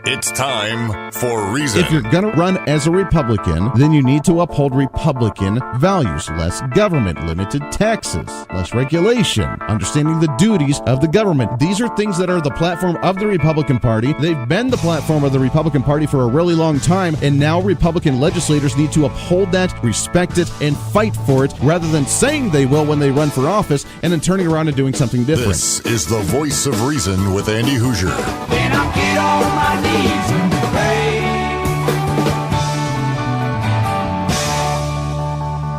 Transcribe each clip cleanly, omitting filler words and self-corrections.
It's time for Reason. If you're going to run as a Republican, then you need to uphold Republican values. Less government, limited taxes, less regulation, understanding the duties of the government. These are things that are the platform of the Republican Party. They've been the platform of the Republican Party for a really long time, and now Republican legislators need to uphold that, respect it, and fight for it, rather than saying they will when they run for office and then turning around and doing something different. This is the Voice of Reason with Andy Hoosier. Then I get on my knees and pray.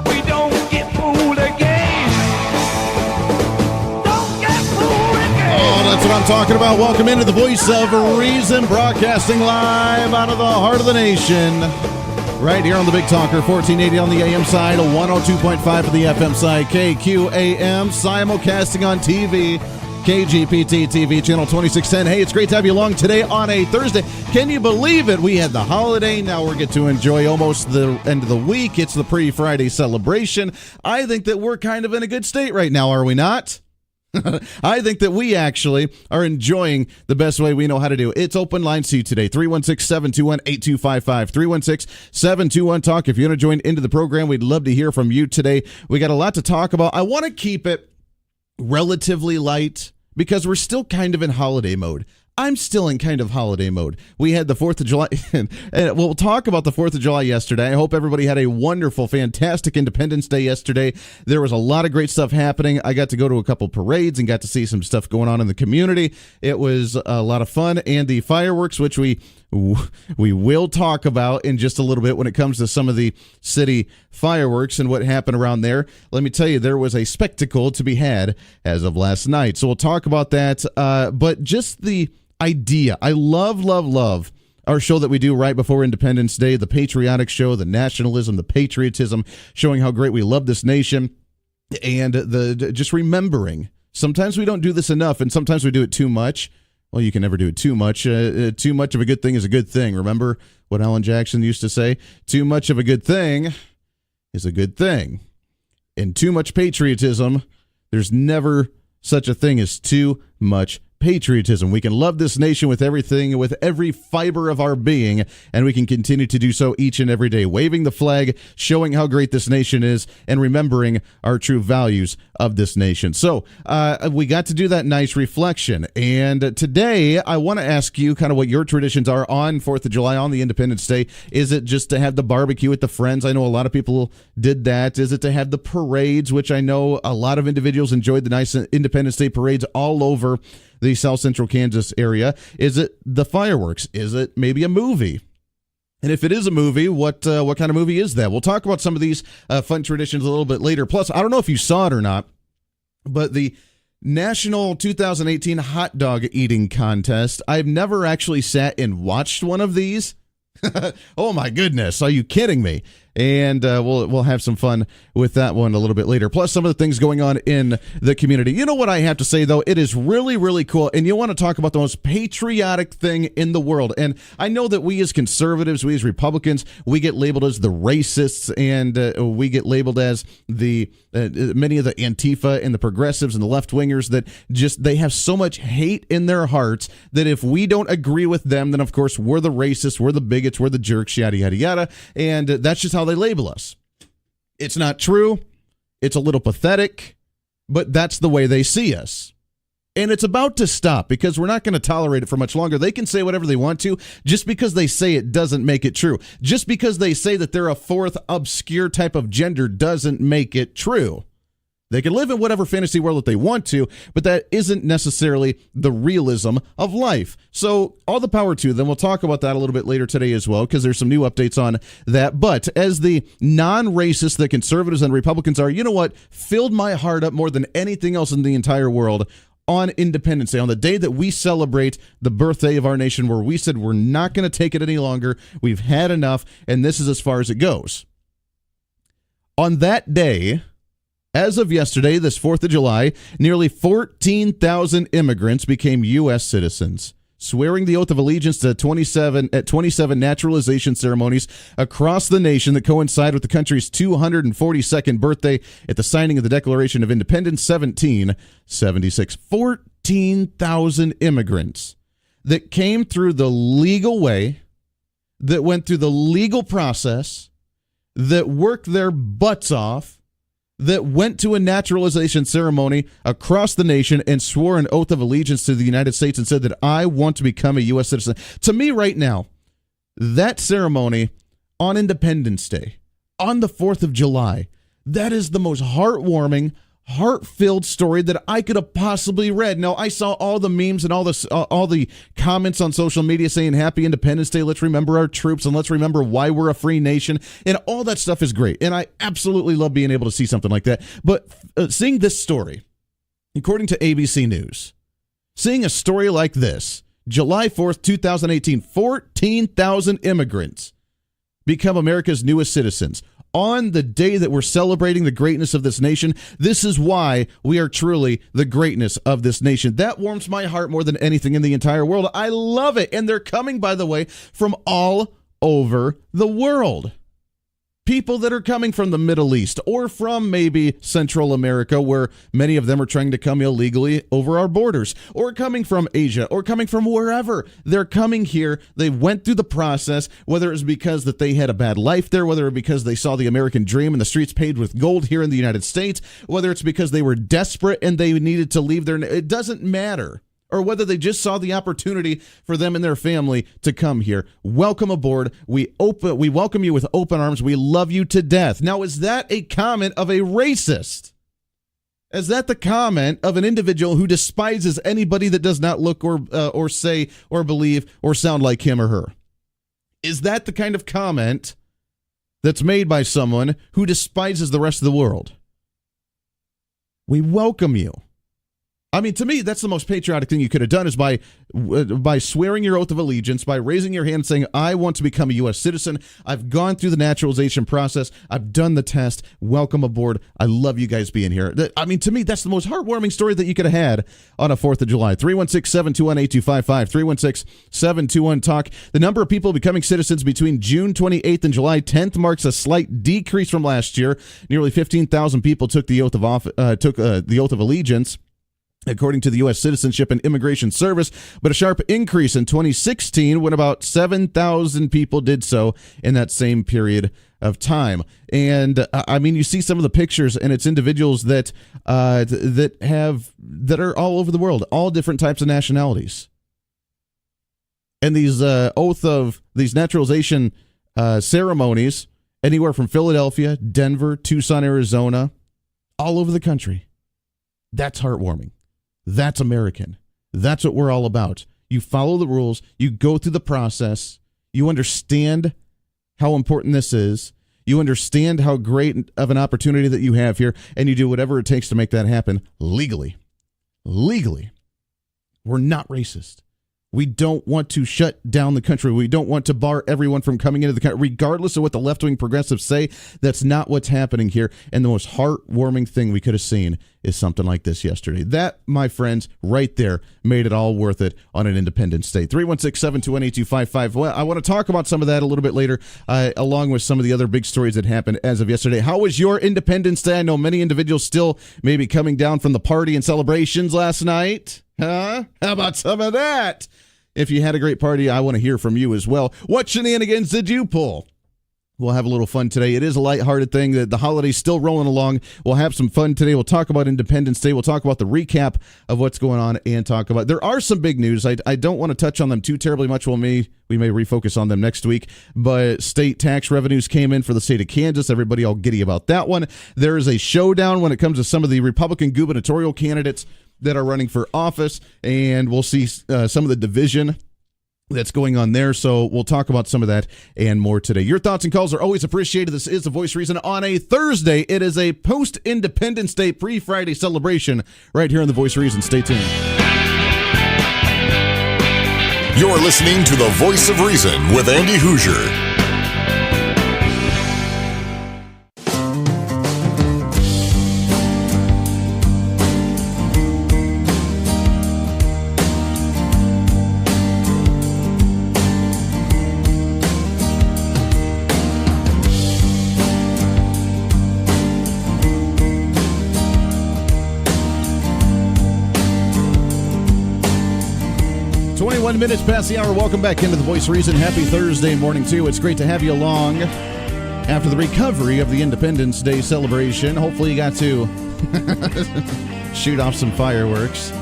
We don't get fooled again. Don't get fooled again. Oh, that's what I'm talking about. Welcome into the Voice of Reason, broadcasting live out of the heart of the nation. Right here on the Big Talker, 1480 on the AM side, 102.5 for the FM side, KQAM, simulcasting on TV. KGPT TV, channel 2610. Hey, it's great to have you along today on a Thursday. Can you believe it? We had the holiday. Now we're getting to enjoy almost the end of the week. It's the pre-Friday celebration. I think that we're kind of in a good state right now, are we not? I think that we actually are enjoying the best way we know how to do. It's open lines to you today, 316-721-8255, 316-721-TALK. If you want to join into the program, we'd love to hear from you today. We got a lot to talk about. I want to keep it relatively light, because we're still kind of in holiday mode. I'm still in kind of holiday mode. We had the 4th of July, and we'll talk about the 4th of July yesterday. I hope everybody had a wonderful, fantastic Independence Day yesterday. There was a lot of great stuff happening. I got to go to a couple parades and got to see some stuff going on in the community. It was a lot of fun, and the fireworks, which we will talk about in just a little bit when it comes to some of the city fireworks and what happened around there. Let me tell you, there was a spectacle to be had as of last night. So we'll talk about that, but just the idea. I love our show that we do right before Independence Day, the patriotic show, the nationalism, the patriotism, showing how great we love this nation, and the just remembering. Sometimes we don't do this enough, and sometimes we do it too much. Well, you can never do it too much. Too much of a good thing is a good thing. Remember what Alan Jackson used to say? Too much of a good thing is a good thing. And too much patriotism, there's never such a thing as too much patriotism. We can love this nation with everything, with every fiber of our being, and we can continue to do so each and every day, waving the flag, showing how great this nation is, and remembering our true values of this nation. So we got to do that nice reflection, and today I want to ask you kind of what your traditions are on 4th of July, on the Independence Day. Is it just to have the barbecue with the friends? I know a lot of people did that. Is it to have the parades, which I know a lot of individuals enjoyed the nice Independence Day parades all over the South Central Kansas area? Is it the fireworks? Is it maybe a movie? And if it is a movie, what kind of movie is that? We'll talk about some of these fun traditions a little bit later. Plus, I don't know if you saw it or not, but the National 2018 Hot Dog Eating Contest, I've never actually sat and watched one of these. Oh my goodness, are you kidding me? And we'll have some fun with that one a little bit later. Plus some of the things going on in the community. You know what I have to say, though? It is really, really cool. And you want to talk about the most patriotic thing in the world. And I know that we as conservatives, we as Republicans, we get labeled as the racists, and we get labeled as the many of the Antifa and the progressives and the left-wingers that just, they have so much hate in their hearts that if we don't agree with them, then of course we're the racists, we're the bigots, we're the jerks, yada, yada, yada. And that's just how they label us. It's not true. It's a little pathetic, but that's the way they see us. And it's about to stop, because we're not going to tolerate it for much longer. They can say whatever they want to. Just because they say it doesn't make it true. Just because they say that they're a fourth obscure type of gender doesn't make it true. They can live in whatever fantasy world that they want to, but that isn't necessarily the realism of life. So all the power to them. We'll talk about that a little bit later today as well, because there's some new updates on that. But as the non-racist that conservatives and Republicans are, you know what filled my heart up more than anything else in the entire world on Independence Day, on the day that we celebrate the birthday of our nation, where we said we're not going to take it any longer. We've had enough, and this is as far as it goes. On that day, as of yesterday, this 4th of July, nearly 14,000 immigrants became U.S. citizens, swearing the oath of allegiance to 27 naturalization ceremonies across the nation that coincide with the country's 242nd birthday at the signing of the Declaration of Independence, 1776. 14,000 immigrants. that came through the legal way, that went through the legal process, that worked their butts off, that went to a naturalization ceremony across the nation and swore an oath of allegiance to the United States and said that I want to become a U.S. citizen. To me right now, that ceremony on Independence Day, on the 4th of July, that is the most heartwarming, heart-filled story that I could have possibly read. Now, I saw all the memes and all the comments on social media saying Happy Independence Day, let's remember our troops, and let's remember why we're a free nation, and all that stuff is great, and I absolutely love being able to see something like that. But seeing this story, according to ABC News, seeing a story like this, July 4th, 2018, 14,000 immigrants become America's newest citizens. On the day that we're celebrating the greatness of this nation, this is why we are truly the greatness of this nation. That warms my heart more than anything in the entire world. I love it. And they're coming, by the way, from all over the world. People that are coming from the Middle East or from maybe Central America, where many of them are trying to come illegally over our borders, or coming from Asia, or coming from wherever. They're coming here. They went through the process, whether it was because that they had a bad life there, whether it was because they saw the American dream and the streets paved with gold here in the United States, whether it's because they were desperate and they needed to leave their... It doesn't matter. Or whether they just saw the opportunity for them and their family to come here. Welcome aboard. We welcome you with open arms. We love you to death. Now, is that a comment of a racist? Is that the comment of an individual who despises anybody that does not look or say or believe or sound like him or her? Is that the kind of comment that's made by someone who despises the rest of the world? We welcome you. I mean, to me, that's the most patriotic thing you could have done is by swearing your oath of allegiance, by raising your hand saying, I want to become a U.S. citizen. I've gone through the naturalization process. I've done the test. Welcome aboard. I love you guys being here. I mean, to me, that's the most heartwarming story that you could have had on a 4th of July. 316-721-8255. 316-721-TALK. The number of people becoming citizens between June 28th and July 10th marks a slight decrease from last year. Nearly 15,000 people took the oath of allegiance, according to the U.S. Citizenship and Immigration Service, but a sharp increase in 2016 when about 7,000 people did so in that same period of time. And I mean, you see some of the pictures, and it's individuals that are all over the world, all different types of nationalities. And these naturalization ceremonies, anywhere from Philadelphia, Denver, Tucson, Arizona, all over the country. That's heartwarming. That's American. That's what we're all about. You follow the rules. You go through the process. You understand how important this is. You understand how great of an opportunity that you have here, and you do whatever it takes to make that happen legally. Legally. We're not racist. We don't want to shut down the country. We don't want to bar everyone from coming into the country, regardless of what the left-wing progressives say. That's not what's happening here. And the most heartwarming thing we could have seen is something like this yesterday. That, my friends, right there made it all worth it on an Independence Day. 316-721-8255. Well, I want to talk about some of that a little bit later, along with some of the other big stories that happened as of yesterday. How was your Independence Day? I know many individuals still may be coming down from the party and celebrations last night. Huh? How about some of that? If you had a great party, I want to hear from you as well. What shenanigans did you pull? We'll have a little fun today. It is a lighthearted thing. The holiday's still rolling along. We'll have some fun today. We'll talk about Independence Day. We'll talk about the recap of what's going on and talk about... There are some big news. I don't want to touch on them too terribly much. We may refocus on them next week. But state tax revenues came in for the state of Kansas. Everybody all giddy about that one. There is a showdown when it comes to some of the Republican gubernatorial candidates that are running for office, and we'll see some of the division that's going on there. So we'll talk about some of that and more today. Your thoughts and calls are always appreciated. This is The Voice of Reason on a Thursday. It is a post-Independence Day pre-Friday celebration right here on The Voice of Reason. Stay tuned. You're listening to The Voice of Reason with Andy Hoosier. 21 minutes past the hour. Welcome back into the Voice of Reason. Happy Thursday morning to you. It's great to have you along after the recovery of the Independence Day celebration. Hopefully you got to shoot off some fireworks.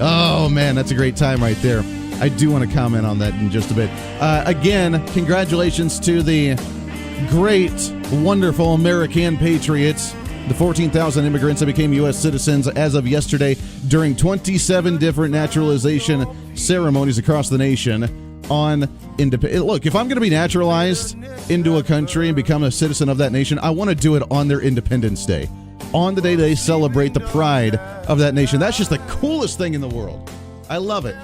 Oh, man, that's a great time right there. I do want to comment on that in just a bit. Again, congratulations to the great, wonderful American patriots. The 14,000 immigrants that became U.S. citizens as of yesterday during 27 different naturalization ceremonies across the nation on independence. Look, if I'm going to be naturalized into a country and become a citizen of that nation, I want to do it on their Independence Day, on the day they celebrate the pride of that nation. That's just the coolest thing in the world. I love it.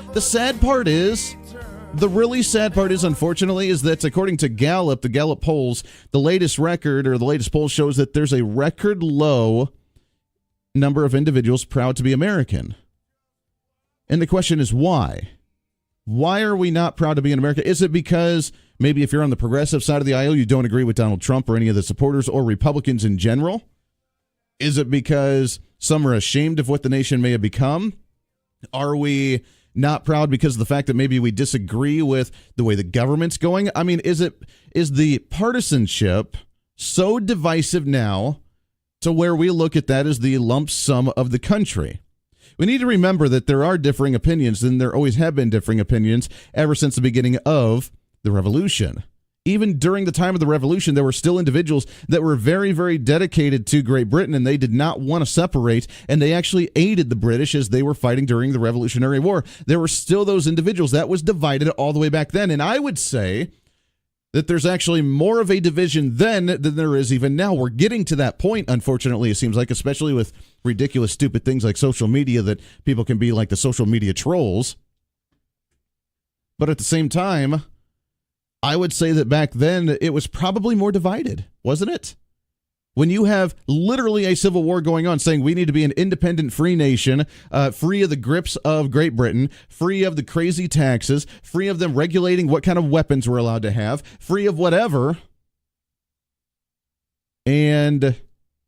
The really sad part is, unfortunately, is that according to Gallup, the Gallup polls, the latest poll shows that there's a record low number of individuals proud to be American. And the question is why? Why are we not proud to be in America? Is it because maybe if you're on the progressive side of the aisle, you don't agree with Donald Trump or any of the supporters or Republicans in general? Is it because some are ashamed of what the nation may have become? Are we not proud because of the fact that maybe we disagree with the way the government's going? I mean, is the partisanship so divisive now to where we look at that as the lump sum of the country? We need to remember that there are differing opinions, and there always have been differing opinions ever since the beginning of the revolution. Even during the time of the revolution, there were still individuals that were very, very dedicated to Great Britain, and they did not want to separate, and they actually aided the British as they were fighting during the Revolutionary War. There were still those individuals. That was divided all the way back then, and I would say that there's actually more of a division then than there is even now. We're getting to that point, unfortunately, it seems like, especially with ridiculous, stupid things like social media, that people can be like the social media trolls. But at the same time, I would say that back then it was probably more divided, wasn't it? When you have literally a civil war going on saying we need to be an independent, free nation, free of the grips of Great Britain, free of the crazy taxes, free of them regulating what kind of weapons we're allowed to have, free of whatever. And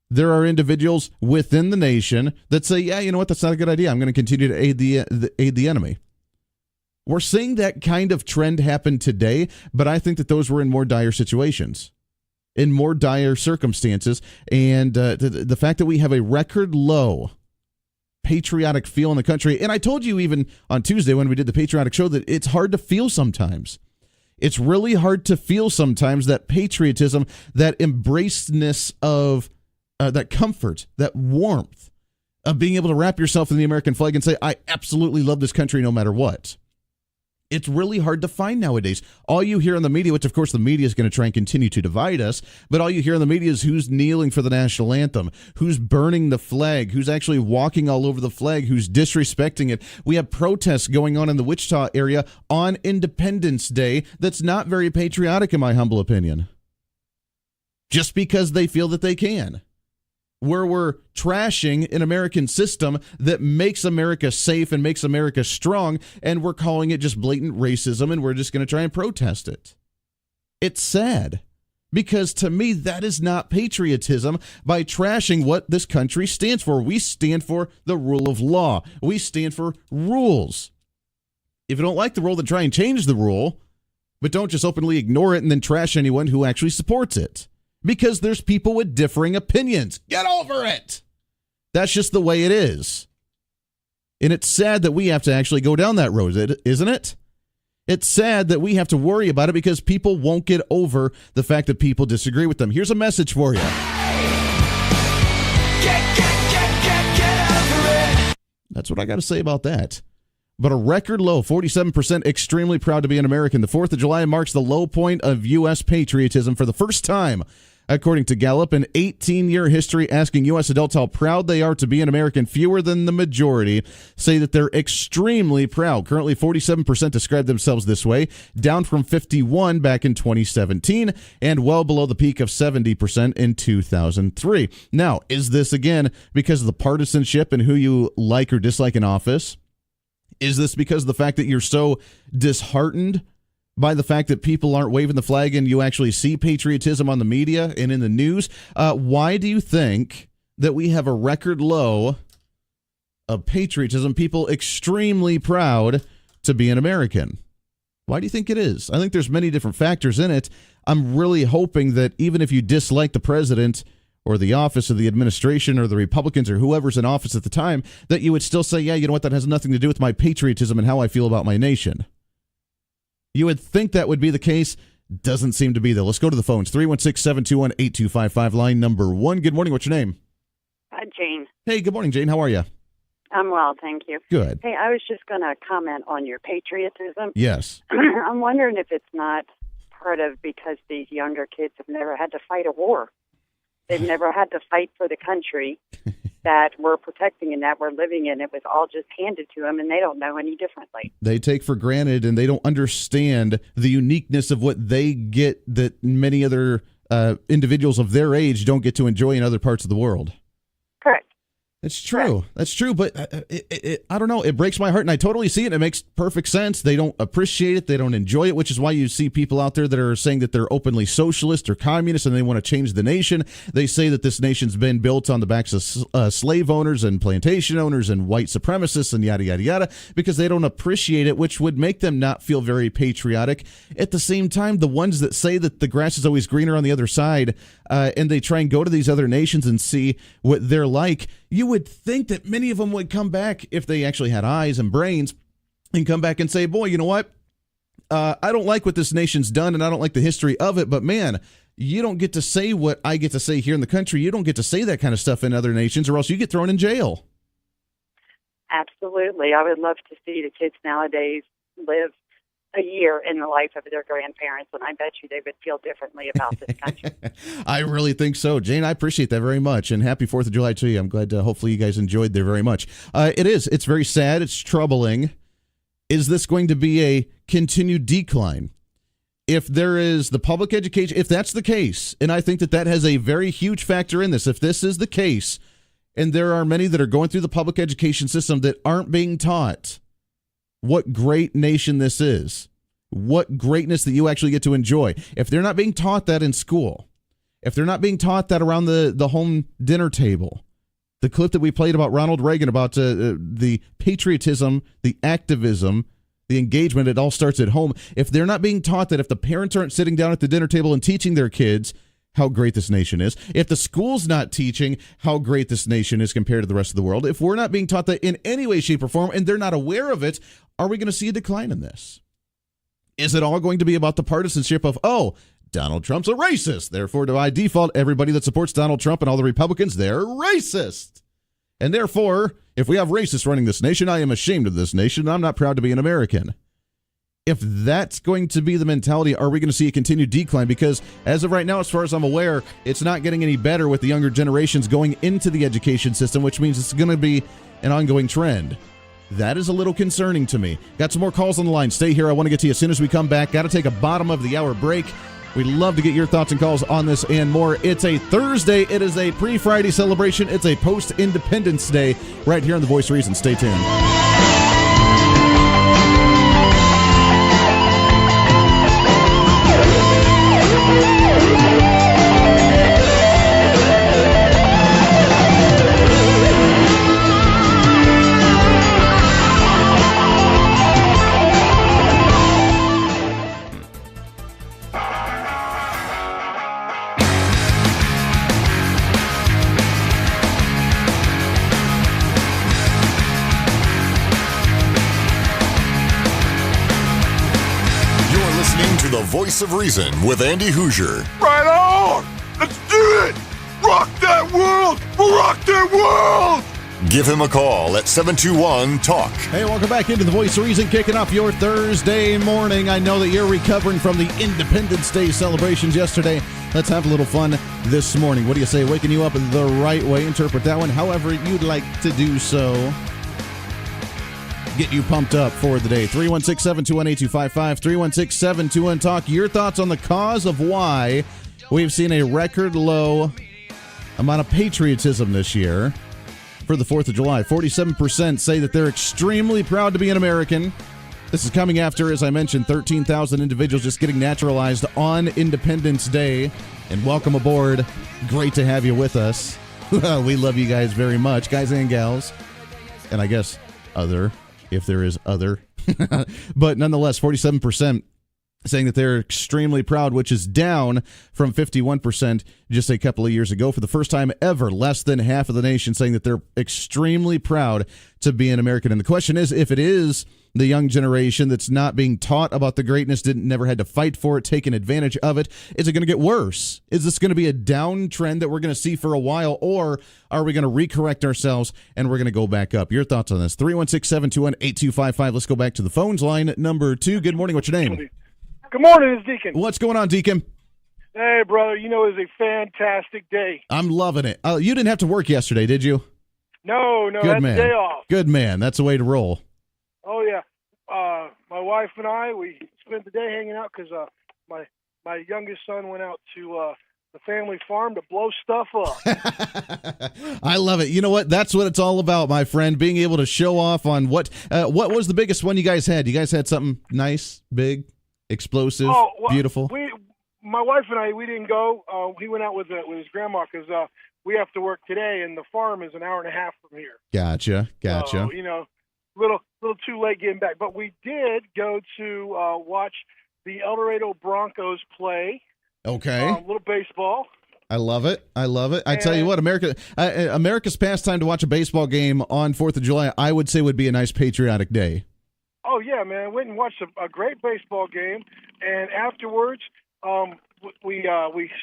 there are individuals within the nation that say, yeah, you know what, that's not a good idea. I'm going to continue to aid the enemy. We're seeing that kind of trend happen today, but I think that those were in more dire situations, in more dire circumstances, and the fact that we have a record low patriotic feel in the country, and I told you even on Tuesday when we did the patriotic show that it's hard to feel sometimes. It's really hard to feel sometimes that patriotism, that embracedness of that comfort, that warmth of being able to wrap yourself in the American flag and say, I absolutely love this country no matter what. It's really hard to find nowadays. All you hear in the media, which of course the media is going to try and continue to divide us, but all you hear in the media is who's kneeling for the national anthem, who's burning the flag, who's actually walking all over the flag, who's disrespecting it. We have protests going on in the Wichita area on Independence Day that's not very patriotic in my humble opinion, just because they feel that they can. Where we're trashing an American system that makes America safe and makes America strong, and we're calling it just blatant racism, and we're just going to try and protest it. It's sad, because to me, that is not patriotism by trashing what this country stands for. We stand for the rule of law. We stand for rules. If you don't like the rule, then try and change the rule, but don't just openly ignore it and then trash anyone who actually supports it. Because there's people with differing opinions. Get over it. That's just the way it is. And it's sad that we have to actually go down that road, isn't it? It's sad that we have to worry about it because people won't get over the fact that people disagree with them. Here's a message for you. Get over it. That's what I got to say about that. But a record low, 47% extremely proud to be an American. The 4th of July marks the low point of U.S. patriotism for the first time. According to Gallup, an 18-year history asking U.S. adults how proud they are to be an American, fewer than the majority say that they're extremely proud. Currently, 47% describe themselves this way, down from 51% back in 2017, and well below the peak of 70% in 2003. Now, is this, again, because of the partisanship and who you like or dislike in office? Is this because of the fact that you're so disheartened by the fact that people aren't waving the flag and you actually see patriotism on the media and in the news? Why do you think that we have a record low of patriotism, people extremely proud to be an American? Why do you think it is? I think there's many different factors in it. I'm really hoping that even if you dislike the president or the office of the administration or the Republicans or whoever's in office at the time, that you would still say, yeah, you know what, that has nothing to do with my patriotism and how I feel about my nation. You would think that would be the case. Doesn't seem to be, though. Let's go to the phones. 316-721-8255, line number 1. Good morning. What's your name? Jane. Hey, good morning, Jane. How are you? I'm well, thank you. Good. Hey, I was just going to comment on your patriotism. Yes. I'm wondering if it's not part of because these younger kids have never had to fight a war. They've never had to fight for the country that we're protecting and that we're living in. It was all just handed to them, and they don't know any differently. They take for granted, and they don't understand the uniqueness of what they get that many other individuals of their age don't get to enjoy in other parts of the world. Correct. It's true. That's true. But I don't know. It breaks my heart, and I totally see it. It makes perfect sense. They don't appreciate it. They don't enjoy it, which is why you see people out there that are saying that they're openly socialist or communist and they want to change the nation. They say that this nation's been built on the backs of slave owners and plantation owners and white supremacists and yada, yada, yada, because they don't appreciate it, which would make them not feel very patriotic. At the same time, the ones that say that the grass is always greener on the other side, and they try and go to these other nations and see what they're like, you would think that many of them would come back if they actually had eyes and brains and come back and say, boy, you know what? I don't like what this nation's done and I don't like the history of it, but man, you don't get to say what I get to say here in the country. You don't get to say that kind of stuff in other nations or else you get thrown in jail. Absolutely. I would love to see the kids nowadays live a year in the life of their grandparents, and I bet you they would feel differently about this country. I really think so. Jane, I appreciate that very much, and happy 4th of July to you. I'm glad hopefully you guys enjoyed there very much. It is. It's very sad. It's troubling. Is this going to be a continued decline? If there is the public education, if that's the case, and I think that that has a very huge factor in this, if this is the case, and there are many that are going through the public education system that aren't being taught what great nation this is, what greatness that you actually get to enjoy. If they're not being taught that in school, if they're not being taught that around the home dinner table, the clip that we played about Ronald Reagan, about the patriotism, the activism, the engagement, it all starts at home. If they're not being taught that, if the parents aren't sitting down at the dinner table and teaching their kids how great this nation is, if the school's not teaching how great this nation is compared to the rest of the world, if we're not being taught that in any way, shape, or form, and they're not aware of it, are we going to see a decline in this? Is it all going to be about the partisanship of, oh, Donald Trump's a racist, therefore, by default, everybody that supports Donald Trump and all the Republicans, they're racist. And therefore, if we have racists running this nation, I am ashamed of this nation, and I'm not proud to be an American. If that's going to be the mentality, are we going to see a continued decline? Because as of right now, as far as I'm aware, it's not getting any better with the younger generations going into the education system, which means it's going to be an ongoing trend. That is a little concerning to me. Got some more calls on the line. Stay here. I want to get to you as soon as we come back. Got to take a bottom of the hour break. We'd love to get your thoughts and calls on this and more. It's a Thursday. It is a pre-Friday celebration. It's a post-Independence Day right here on The Voice of Reason. Stay tuned. Voice of Reason with Andy Hoosier. Right on! Let's do it! Rock that world! Rock that world! Give him a call at 721-TALK. Hey, welcome back into the Voice of Reason, kicking off your Thursday morning. I know that you're recovering from the Independence Day celebrations yesterday. Let's have a little fun this morning. What do you say? Waking you up the right way. Interpret that one however you'd like to do so. Get you pumped up for the day. 316-721-8255, 316-721-TALK. Your thoughts on the cause of why we've seen a record low amount of patriotism this year for the 4th of July. 47% say that they're extremely proud to be an American. This is coming after, as I mentioned, 13,000 individuals just getting naturalized on Independence Day. And welcome aboard. Great to have you with us. We love you guys very much, guys and gals. And I guess other, if there is other. But nonetheless, 47% saying that they're extremely proud, which is down from 51% just a couple of years ago. For the first time ever, less than half of the nation saying that they're extremely proud to be an American. And the question is, if it is the young generation that's not being taught about the greatness, never had to fight for it, taken advantage of it, is it going to get worse? Is this going to be a downtrend that we're going to see for a while, or are we going to recorrect ourselves and we're going to go back up? Your thoughts on this? 316-721-8255. Let's go back to the phones. Line number 2. Good morning. What's your name? Good morning, it's Deacon. What's going on, Deacon? Hey, brother, it was a fantastic day. I'm loving it. You didn't have to work yesterday, did you? No, Good that's man. a day off. Good man. That's the way to roll. Oh, yeah. My wife and I, we spent the day hanging out because my youngest son went out to the family farm to blow stuff up. I love it. You know what? That's what it's all about, my friend, being able to show off on what was the biggest one you guys had? You guys had something nice, big, explosive, beautiful? My wife and I, we didn't go. He went out with his grandma because we have to work today, and the farm is an hour and a half from here. Gotcha. So, little too late getting back. But we did go to watch the El Dorado Broncos play. Okay. A little baseball. I love it. I tell you what, America's pastime to watch a baseball game on 4th of July, I would say would be a nice patriotic day. Oh, yeah, man. Went and watched a great baseball game. And afterwards, we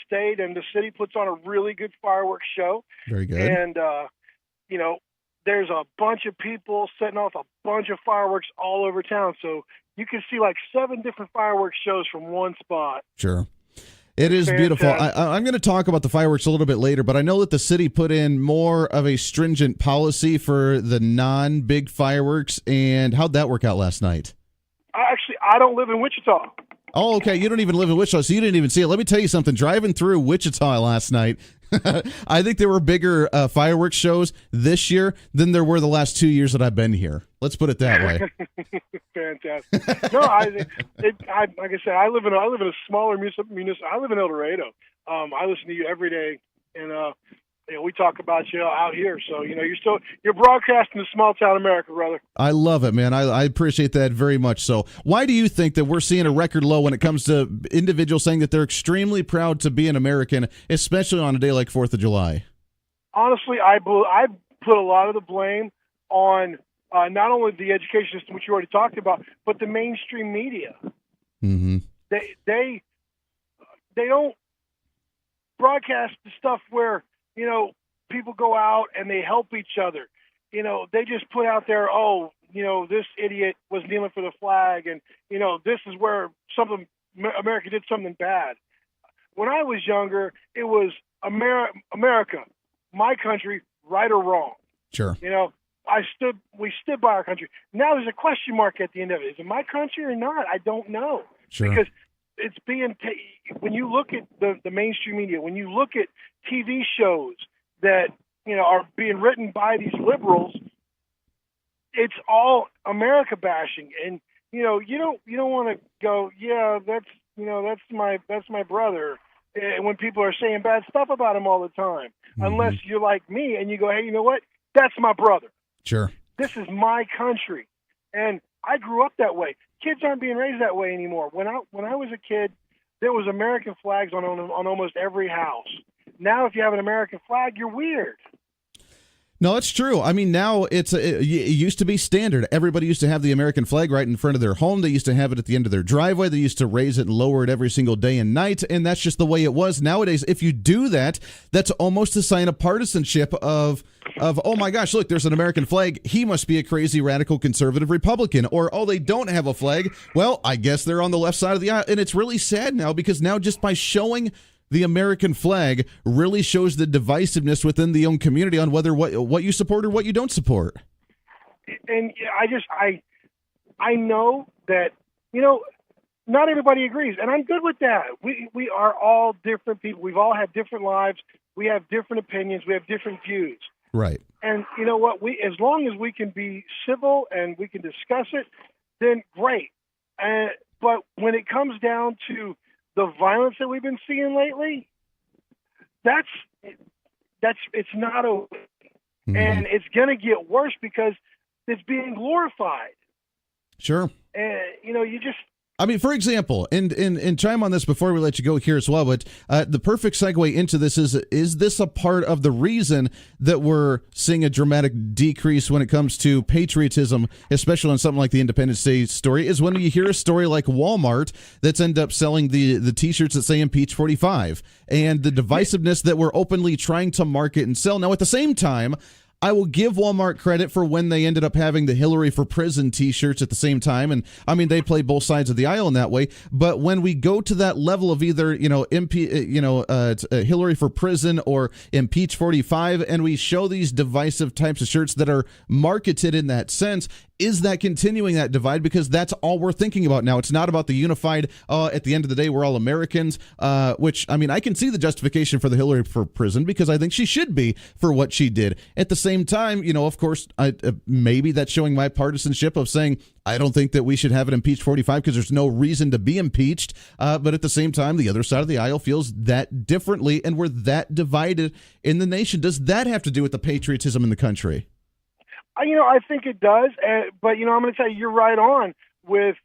stayed, and the city puts on a really good fireworks show. Very good. And, there's a bunch of people setting off a bunch of fireworks all over town. So you can see like 7 different fireworks shows from one spot. Sure. It is beautiful. I'm going to talk about the fireworks a little bit later, but I know that the city put in more of a stringent policy for the non-big fireworks. And how'd that work out last night? I don't live in Wichita. Oh, okay. You don't even live in Wichita, so you didn't even see it. Let me tell you something. Driving through Wichita last night, I think there were bigger fireworks shows this year than there were the last 2 years that I've been here. Let's put it that way. Fantastic. No, like I said, I live in a smaller municipality. I live in El Dorado. I listen to you every day, and we talk about you out here. So you're broadcasting to small town America, brother. I love it, man. I appreciate that very much. So, why do you think that we're seeing a record low when it comes to individuals saying that they're extremely proud to be an American, especially on a day like 4th of July? Honestly, I put a lot of the blame on not only the education system, which you already talked about, but the mainstream media. Mm-hmm. They don't broadcast the stuff where people go out and they help each other. They just put out there, this idiot was kneeling for the flag, and this is where America did something bad. When I was younger, it was America, my country, right or wrong. Sure. We stood by our country. Now there's a question mark at the end of it. Is it my country or not? I don't know. Sure. Because it's when you look at the mainstream media, when you look at TV shows that are being written by these liberals, it's all America bashing, and you don't want to go, that's my brother, and when people are saying bad stuff about him all the time, unless you're like me and you go, hey, you know what? That's my brother. Sure. This is my country, and I grew up that way. Kids aren't being raised that way anymore. When I was a kid, there was American flags on almost every house. Now, if you have an American flag, you're weird. No, it's true. I mean, now it used to be standard. Everybody used to have the American flag right in front of their home. They used to have it at the end of their driveway. They used to raise it and lower it every single day and night, and that's just the way it was. Nowadays, if you do that, that's almost a sign of partisanship of oh my gosh, look, there's an American flag. He must be a crazy radical conservative Republican. Or, oh, they don't have a flag. Well, I guess they're on the left side of the aisle. And it's really sad now, because now just by showing the American flag really shows the divisiveness within the own community on whether what you support or what you don't support. And I know that, not everybody agrees, and I'm good with that. We are all different people. We've all had different lives. We have different opinions. We have different views. Right. And you know what? As long as we can be civil and we can discuss it, then great. But when it comes down to the violence that we've been seeing lately, it's not okay. And it's going to get worse because it's being glorified. Sure. And, you just, I mean, for example, and chime on this before we let you go here as well, but the perfect segue into this is this a part of the reason that we're seeing a dramatic decrease when it comes to patriotism, especially on something like the Independence Day story, is when you hear a story like Walmart that's end up selling the T-shirts that say Impeach 45 and the divisiveness that we're openly trying to market and sell. Now, at the same time, I will give Walmart credit for when they ended up having the Hillary for Prison T-shirts at the same time, and I mean they play both sides of the aisle in that way. But when we go to that level of either Hillary for Prison or Impeach 45, and we show these divisive types of shirts that are marketed in that sense, is that continuing that divide? Because that's all we're thinking about now. It's not about the unified, at the end of the day, we're all Americans, which, I mean, I can see the justification for the Hillary for Prison because I think she should be for what she did. At the same time, of course, maybe that's showing my partisanship of saying, I don't think that we should have an impeached 45 because there's no reason to be impeached. But at the same time, the other side of the aisle feels that differently, and we're that divided in the nation. Does that have to do with the patriotism in the country? I think it does, but I'm going to tell you, you're right on with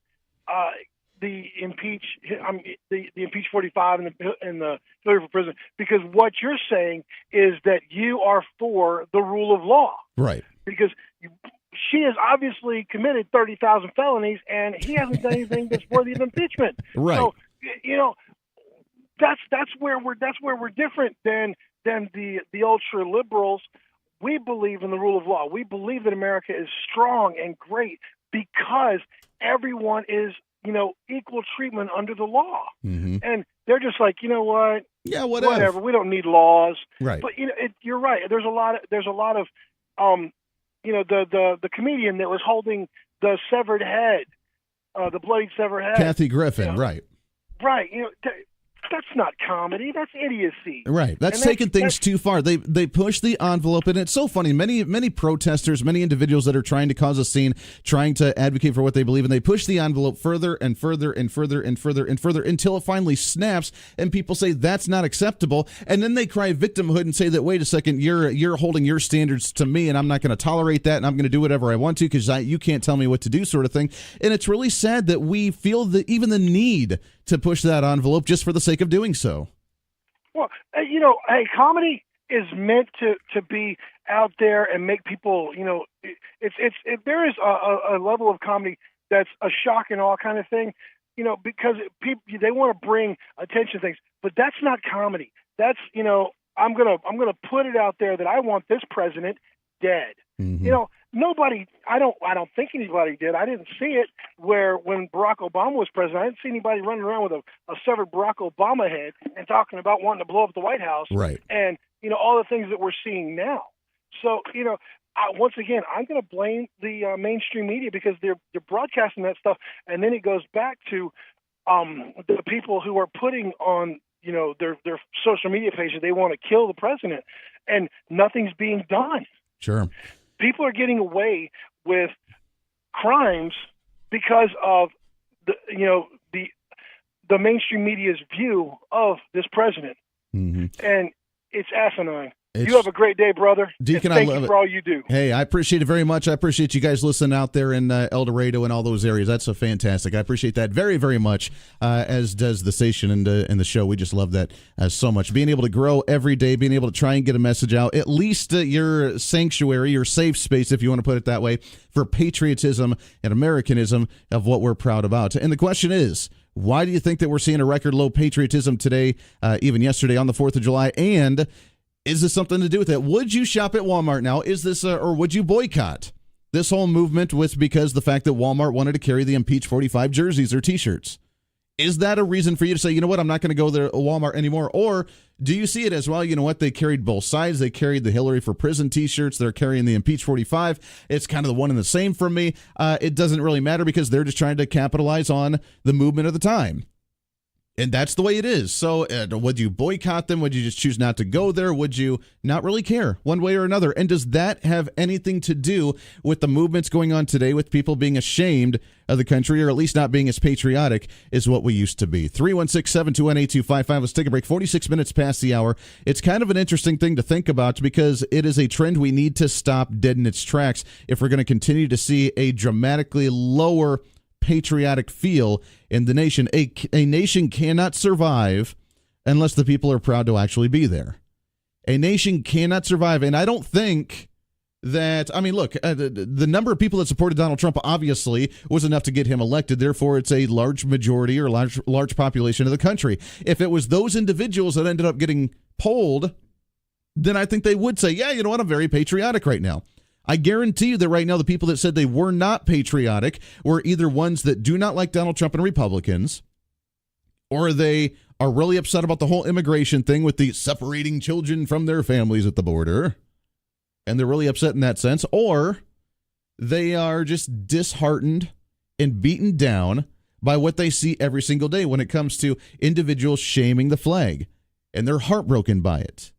the impeach 45 and the Hillary for Prison, because what you're saying is that you are for the rule of law, right? Because she has obviously committed 30,000 felonies, and he hasn't done anything that's worthy of impeachment, right? So that's where we're different than the ultra liberals. We believe in the rule of law. We believe that America is strong and great because everyone is, equal treatment under the law. Mm-hmm. And they're just like, you know what? Yeah, whatever. We don't need laws. Right. But you're right. There's a lot of the comedian that was holding the severed head, the bloody severed head. Kathy Griffin, right. Right. That's not comedy. That's idiocy. Right. That's taking things too far. They push the envelope, and it's so funny. Many protesters, many individuals that are trying to cause a scene, trying to advocate for what they believe in, they push the envelope further and further and further and further and further until it finally snaps, and people say that's not acceptable, and then they cry victimhood and say that, wait a second, you're holding your standards to me, and I'm not going to tolerate that, and I'm going to do whatever I want to because you can't tell me what to do, sort of thing. And it's really sad that we feel even the need to push that envelope just for the sake of doing so. Well, hey, comedy is meant to be out there and make people, there is a level of comedy that's a shock and awe kind of thing, because people, they want to bring attention to things, but that's not comedy. That's, I'm gonna put it out there that I want this president dead. Mm-hmm. Nobody, I don't think anybody did. I didn't see it when Barack Obama was president. I didn't see anybody running around with a severed Barack Obama head and talking about wanting to blow up the White House. Right. And, all the things that we're seeing now. So, once again, I'm going to blame the mainstream media because they're broadcasting that stuff. And then it goes back to the people who are putting on, their social media pages, they want to kill the president, and nothing's being done. Sure. People are getting away with crimes because of the mainstream media's view of this president, mm-hmm. and it's asinine. You have a great day, brother. Deacon, thank I love you it for all you do. Hey, I appreciate it very much. I appreciate you guys listening out there in El Dorado and all those areas. That's so fantastic. I appreciate that very, very much, as does the station and the show. We just love that so much. Being able to grow every day, being able to try and get a message out, at least your sanctuary, your safe space, if you want to put it that way, for patriotism and Americanism of what we're proud about. And the question is, why do you think that we're seeing a record low patriotism today, even yesterday on the 4th of July? And is this something to do with it? Would you shop at Walmart now? Is this, or would you boycott? This whole movement was because the fact that Walmart wanted to carry the Impeach 45 jerseys or T-shirts. Is that a reason for you to say, you know what, I'm not going to go there at Walmart anymore? Or do you see it as, well, you know what, they carried both sides. They carried the Hillary for Prison T-shirts. They're carrying the Impeach 45. It's kind of the one and the same for me. It doesn't really matter because they're just trying to capitalize on the movement of the time. And that's the way it is. So would you boycott them? Would you just choose not to go there? Would you not really care one way or another? And does that have anything to do with the movements going on today with people being ashamed of the country, or at least not being as patriotic as what we used to be? 316-721-8255. Let's take a break. 46 minutes past the hour. It's kind of an interesting thing to think about because it is a trend we need to stop dead in its tracks if we're going to continue to see a dramatically lower patriotic feel in the nation. A nation cannot survive unless the people are proud to actually be there. A nation cannot survive, and I don't think that, I mean, look, the number of people that supported Donald Trump obviously was enough to get him elected. Therefore, it's a large majority or large population of the country. If it was those individuals that ended up getting polled, then I think they would say, yeah, you know what, I'm very patriotic right now. I guarantee you that right now the people that said they were not patriotic were either ones that do not like Donald Trump and Republicans, or they are really upset about the whole immigration thing with the separating children from their families at the border, and they're really upset in that sense, or they are just disheartened and beaten down by what they see every single day when it comes to individuals shaming the flag, and they're heartbroken by it.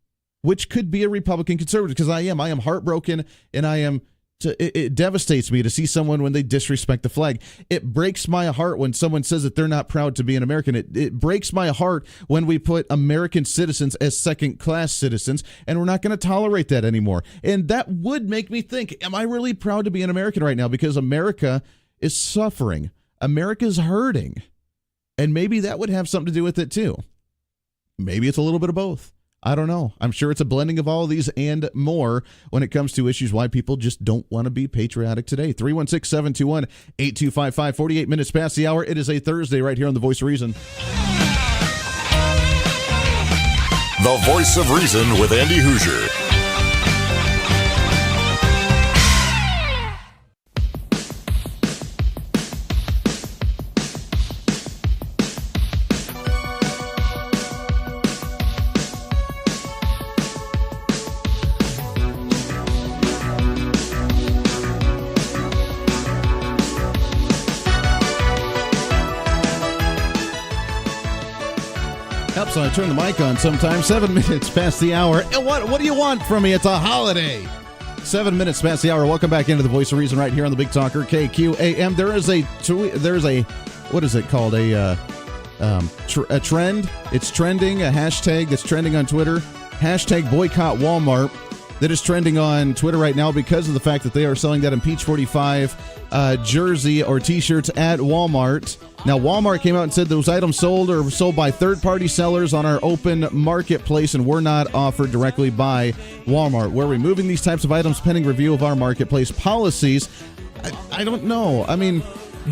Which could be a Republican conservative, because I am heartbroken, and it devastates me to see someone when they disrespect the flag. It breaks my heart when someone says that they're not proud to be an American. It breaks my heart when we put American citizens as second-class citizens, and we're not going to tolerate that anymore. And that would make me think, am I really proud to be an American right now? Because America is suffering. America's hurting. And maybe that would have something to do with it too. Maybe it's a little bit of both. I don't know. I'm sure it's a blending of all of these and more when it comes to issues why people just don't want to be patriotic today. 316-721-8255, 48 minutes past the hour. It is a Thursday right here on The Voice of Reason. The Voice of Reason with Andy Hoosier. So I turn the mic on sometimes. 7 minutes past the hour. And what do you want from me? It's a holiday. 7 minutes past the hour. Welcome back into the Voice of Reason right here on the Big Talker KQAM. There's a what is it called? A trend. It's trending. A hashtag that's trending on Twitter. Hashtag boycott Walmart. That is trending on Twitter right now because of the fact that they are selling that Impeach 45 jersey or T-shirts at Walmart. Now, Walmart came out and said those items sold are sold by third-party sellers on our open marketplace and were not offered directly by Walmart. We're removing these types of items pending review of our marketplace policies. I don't know. I mean,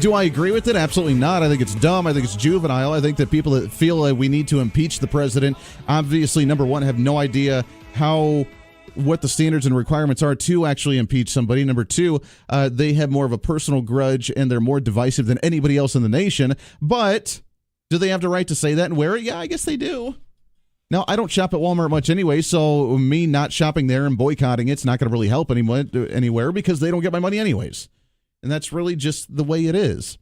do I agree with it? Absolutely not. I think it's dumb. I think it's juvenile. I think that people that feel like we need to impeach the president, obviously, number one, have no idea what the standards and requirements are to actually impeach somebody. Number two, they have more of a personal grudge and they're more divisive than anybody else in the nation. But do they have the right to say that and wear it? Yeah, I guess they do. Now, I don't shop at Walmart much anyway, so me not shopping there and boycotting it's not going to really help anyone anywhere because they don't get my money anyways. And that's really just the way it is.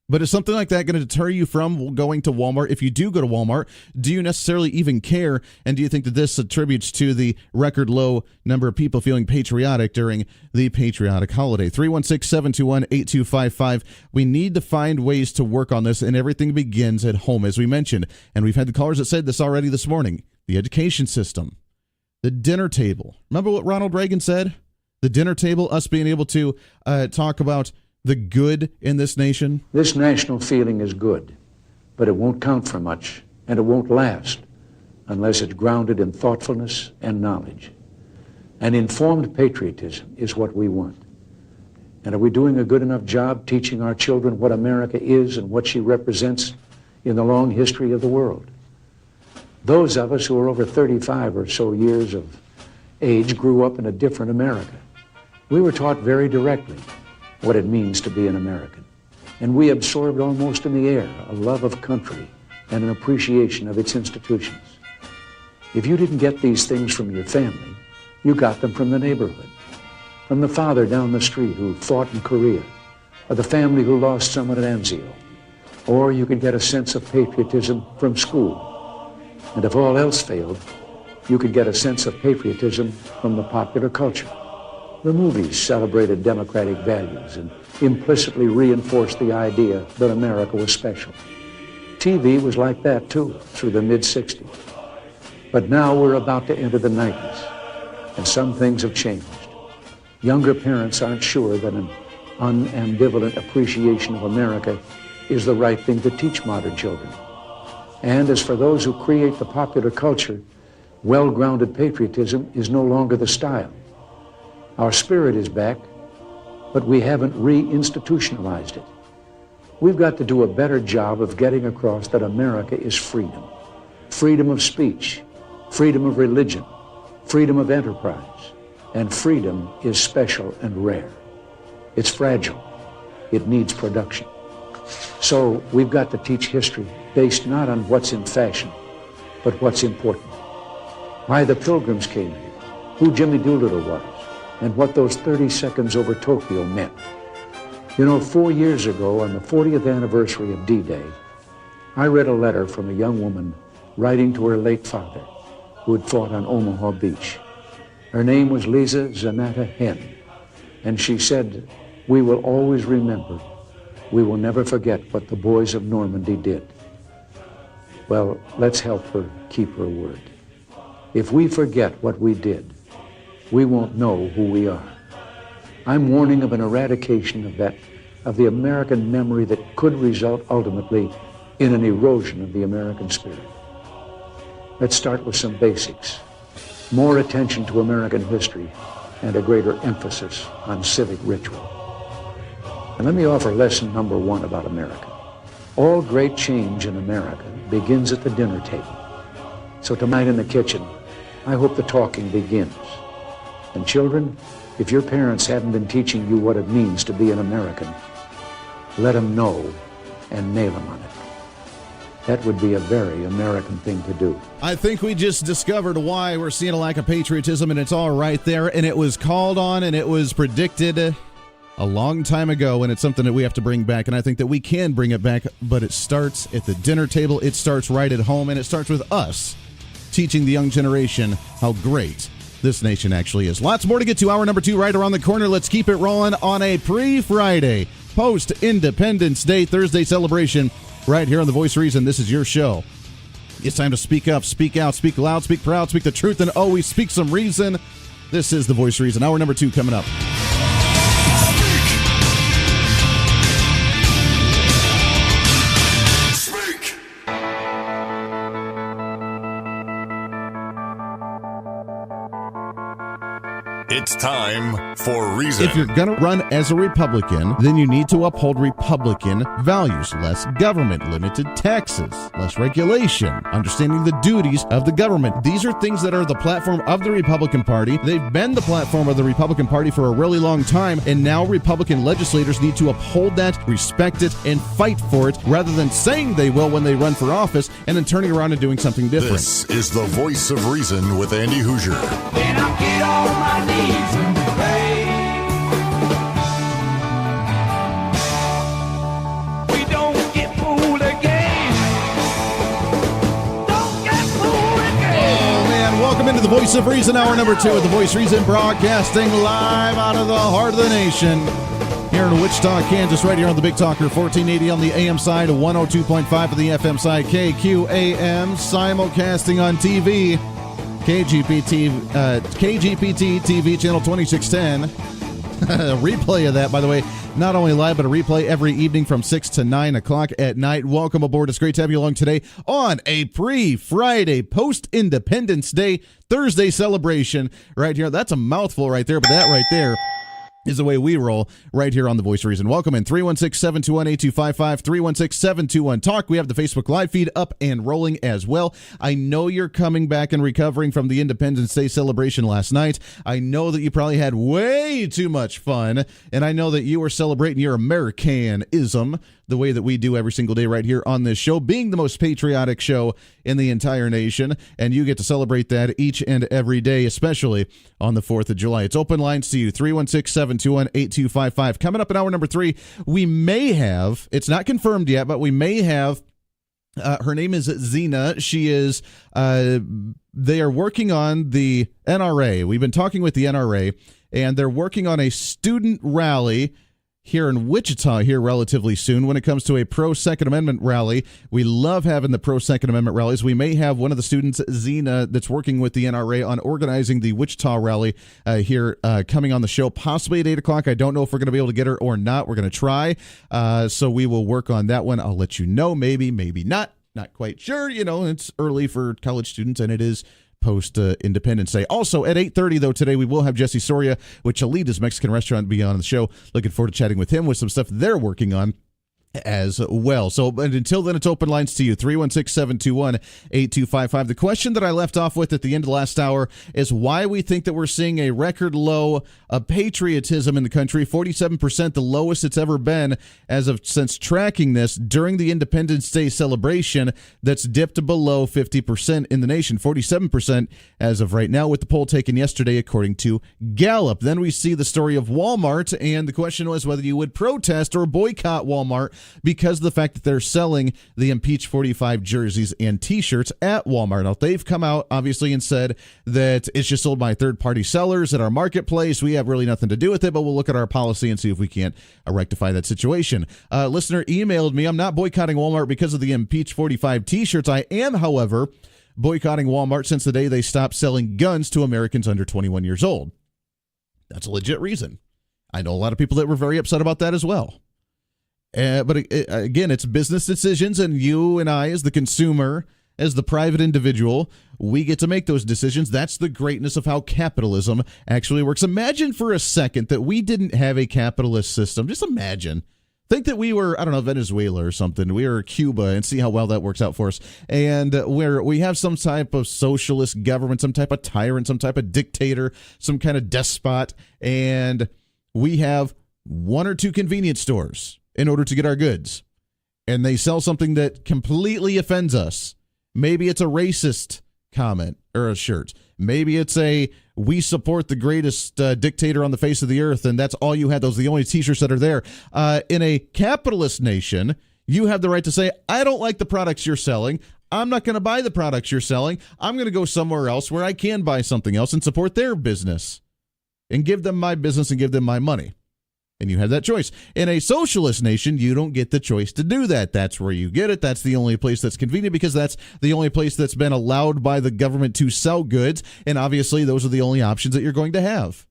But is something like that going to deter you from going to Walmart? If you do go to Walmart, do you necessarily even care? And do you think that this attributes to the record low number of people feeling patriotic during the patriotic holiday? 316-721-8255. We need to find ways to work on this, and everything begins at home, as we mentioned. And we've had the callers that said this already this morning. The education system, the dinner table. Remember what Ronald Reagan said? The dinner table, us being able to talk about the good in this nation? This national feeling is good, but it won't count for much, and it won't last unless it's grounded in thoughtfulness and knowledge. An informed patriotism is what we want. And are we doing a good enough job teaching our children what America is and what she represents in the long history of the world? Those of us who are over 35 or so years of age grew up in a different America. We were taught very directly what it means to be an American. And we absorbed almost in the air a love of country and an appreciation of its institutions. If you didn't get these things from your family, you got them from the neighborhood, from the father down the street who fought in Korea, or the family who lost someone at Anzio. or you could get a sense of patriotism from school. And if all else failed, you could get a sense of patriotism from the popular culture. The movies celebrated democratic values and implicitly reinforced the idea that America was special. TV was like that too, through the mid-60s. But now we're about to enter the 90s, and some things have changed. Younger parents aren't sure that an unambivalent appreciation of America is the right thing to teach modern children. And as for those who create the popular culture, well-grounded patriotism is no longer the style. Our spirit is back, but we haven't re-institutionalized it. We've got to do a better job of getting across that America is freedom. Freedom of speech, freedom of religion, freedom of enterprise, and freedom is special and rare. It's fragile. It needs production. So we've got to teach history based not on what's in fashion, but what's important. Why the Pilgrims came here, who Jimmy Doolittle was, and what those 30 seconds over Tokyo meant. You know, 4 years ago, on the 40th anniversary of D-Day, I read a letter from a young woman writing to her late father, who had fought on Omaha Beach. Her name was Lisa Zanata Hen, and she said, "We will always remember. We will never forget what the boys of Normandy did." Well, let's help her keep her word. If we forget what we did, we won't know who we are. I'm warning of an eradication of the American memory that could result ultimately in an erosion of the American spirit. Let's start with some basics. More attention to American history and a greater emphasis on civic ritual. And let me offer lesson number 1 about America. All great change in America begins at the dinner table. So tonight in the kitchen, I hope the talking begins. And children, if your parents haven't been teaching you what it means to be an American, let them know and nail them on it. That would be a very American thing to do. I think we just discovered why we're seeing a lack of patriotism, and it's all right there, and it was called on, and it was predicted a long time ago, and it's something that we have to bring back, and I think that we can bring it back, but it starts at the dinner table, it starts right at home, and it starts with us teaching the young generation how great this nation actually is. Lots more to get to. Hour number 2 right around the corner. Let's keep it rolling on a pre-Friday, post-Independence Day, Thursday celebration right here on The Voice of Reason. This is your show. It's time to speak up, speak out, speak loud, speak proud, speak the truth, and always speak some reason. This is The Voice of Reason. Hour number 2 coming up. It's time for Reason. If you're going to run as a Republican, then you need to uphold Republican values. Less government, limited taxes, less regulation, understanding the duties of the government. These are things that are the platform of the Republican Party. They've been the platform of the Republican Party for a really long time, and now Republican legislators need to uphold that, respect it, and fight for it, rather than saying they will when they run for office and then turning around and doing something different. This is The Voice of Reason with Andy Hoosier. Then I get on my knees and pray. We don't get fooled again. Don't get fooled again. Oh, man. Welcome into The Voice of Reason, hour number 2 of The Voice of Reason, broadcasting live out of the heart of the nation. Here in Wichita, Kansas, right here on the Big Talker, 1480 on the AM side, 102.5 on the FM side, KQAM, simulcasting on TV. KGPT TV channel 2610. A replay of that, by the way, not only live, but a replay every evening from 6 to 9 o'clock at night. Welcome aboard. It's great to have you along today on a pre-Friday, post-Independence Day, Thursday celebration right here. That's a mouthful right there, but that right there is the way we roll right here on The Voice of Reason. Welcome in 316-721-8255, 316-721-TALK. We have the Facebook Live feed up and rolling as well. I know you're coming back and recovering from the Independence Day celebration last night. I know that you probably had way too much fun, and I know that you were celebrating your Americanism. the way that we do every single day right here on this show, being the most patriotic show in the entire nation. And you get to celebrate that each and every day, especially on the 4th of July. It's open lines to you, 316-721-8255. Coming up in hour number 3, we may have, it's not confirmed yet, but we may have, her name is Zena. She is, they are working on the NRA. We've been talking with the NRA, and they're working on a student rally here in Wichita here relatively soon when it comes to a pro-Second Amendment rally. We love having the pro-Second Amendment rallies. We may have one of the students, Zena, that's working with the NRA on organizing the Wichita rally here coming on the show, possibly at 8 o'clock. I don't know if we're going to be able to get her or not. We're going to try. So we will work on that one. I'll let you know. Maybe, maybe not. Not quite sure. You know, it's early for college students, and it is post-Independence Day. Also, at 8:30, though, today, we will have Jesse Soria with Cholita's Mexican Restaurant be on the show. Looking forward to chatting with him with some stuff they're working on as well. So, but until then, it's open lines to you, 316-721-8255. The question that I left off with at the end of the last hour is why we think that we're seeing a record low of patriotism in the country, 47%, the lowest it's ever been since tracking this during the Independence Day celebration. That's dipped below 50% in the nation, 47% as of right now, with the poll taken yesterday according to Gallup. Then we see the story of Walmart, and the question was whether you would protest or boycott Walmart because of the fact that they're selling the Impeach 45 jerseys and T-shirts at Walmart. Now, they've come out, obviously, and said that it's just sold by third-party sellers at our marketplace. We have really nothing to do with it, but we'll look at our policy and see if we can't rectify that situation. Listener emailed me, I'm not boycotting Walmart because of the Impeach 45 T-shirts. I am, however, boycotting Walmart since the day they stopped selling guns to Americans under 21 years old. That's a legit reason. I know a lot of people that were very upset about that as well. But again, it's business decisions, and you and I, as the consumer, as the private individual, we get to make those decisions. That's the greatness of how capitalism actually works. Imagine for a second that we didn't have a capitalist system. Just imagine. Think that we were, I don't know, Venezuela or something. We were Cuba, and see how well that works out for us. And where we have some type of socialist government, some type of tyrant, some type of dictator, some kind of despot, and we have one or two convenience stores in order to get our goods, and they sell something that completely offends us. Maybe it's a racist comment or a shirt. Maybe it's a "we support the greatest dictator on the face of the earth," and that's all you had. Those are the only T-shirts that are there. In a capitalist nation, you have the right to say, I don't like the products you're selling. I'm not going to buy the products you're selling. I'm going to go somewhere else where I can buy something else and support their business and give them my business and give them my money. And you have that choice. In a socialist nation, you don't get the choice to do that. That's where you get it. That's the only place that's convenient because that's the only place that's been allowed by the government to sell goods. And obviously, those are the only options that you're going to have.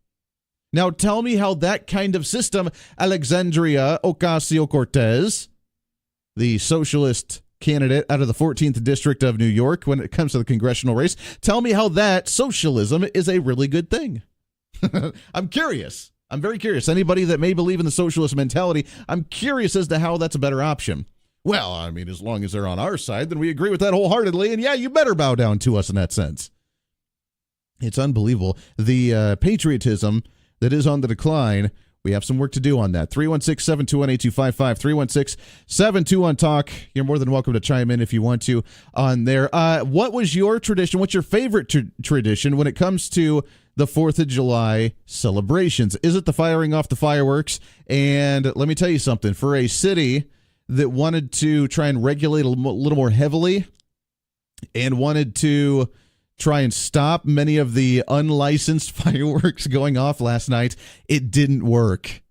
Now, tell me how that kind of system, Alexandria Ocasio-Cortez, the socialist candidate out of the 14th District of New York when it comes to the congressional race, tell me how that socialism is a really good thing. I'm curious. I'm very curious. Anybody that may believe in the socialist mentality, I'm curious as to how that's a better option. Well, I mean, as long as they're on our side, then we agree with that wholeheartedly. And yeah, you better bow down to us in that sense. It's unbelievable. The patriotism that is on the decline. We have some work to do on that. 316-721-8255, 316-721-TALK. You're more than welcome to chime in if you want to on there. What was your tradition? What's your favorite tradition when it comes to the 4th of July celebrations? Is it the firing off the fireworks? And let me tell you something. For a city that wanted to try and regulate a little more heavily and wanted to try and stop many of the unlicensed fireworks going off last night, it didn't work.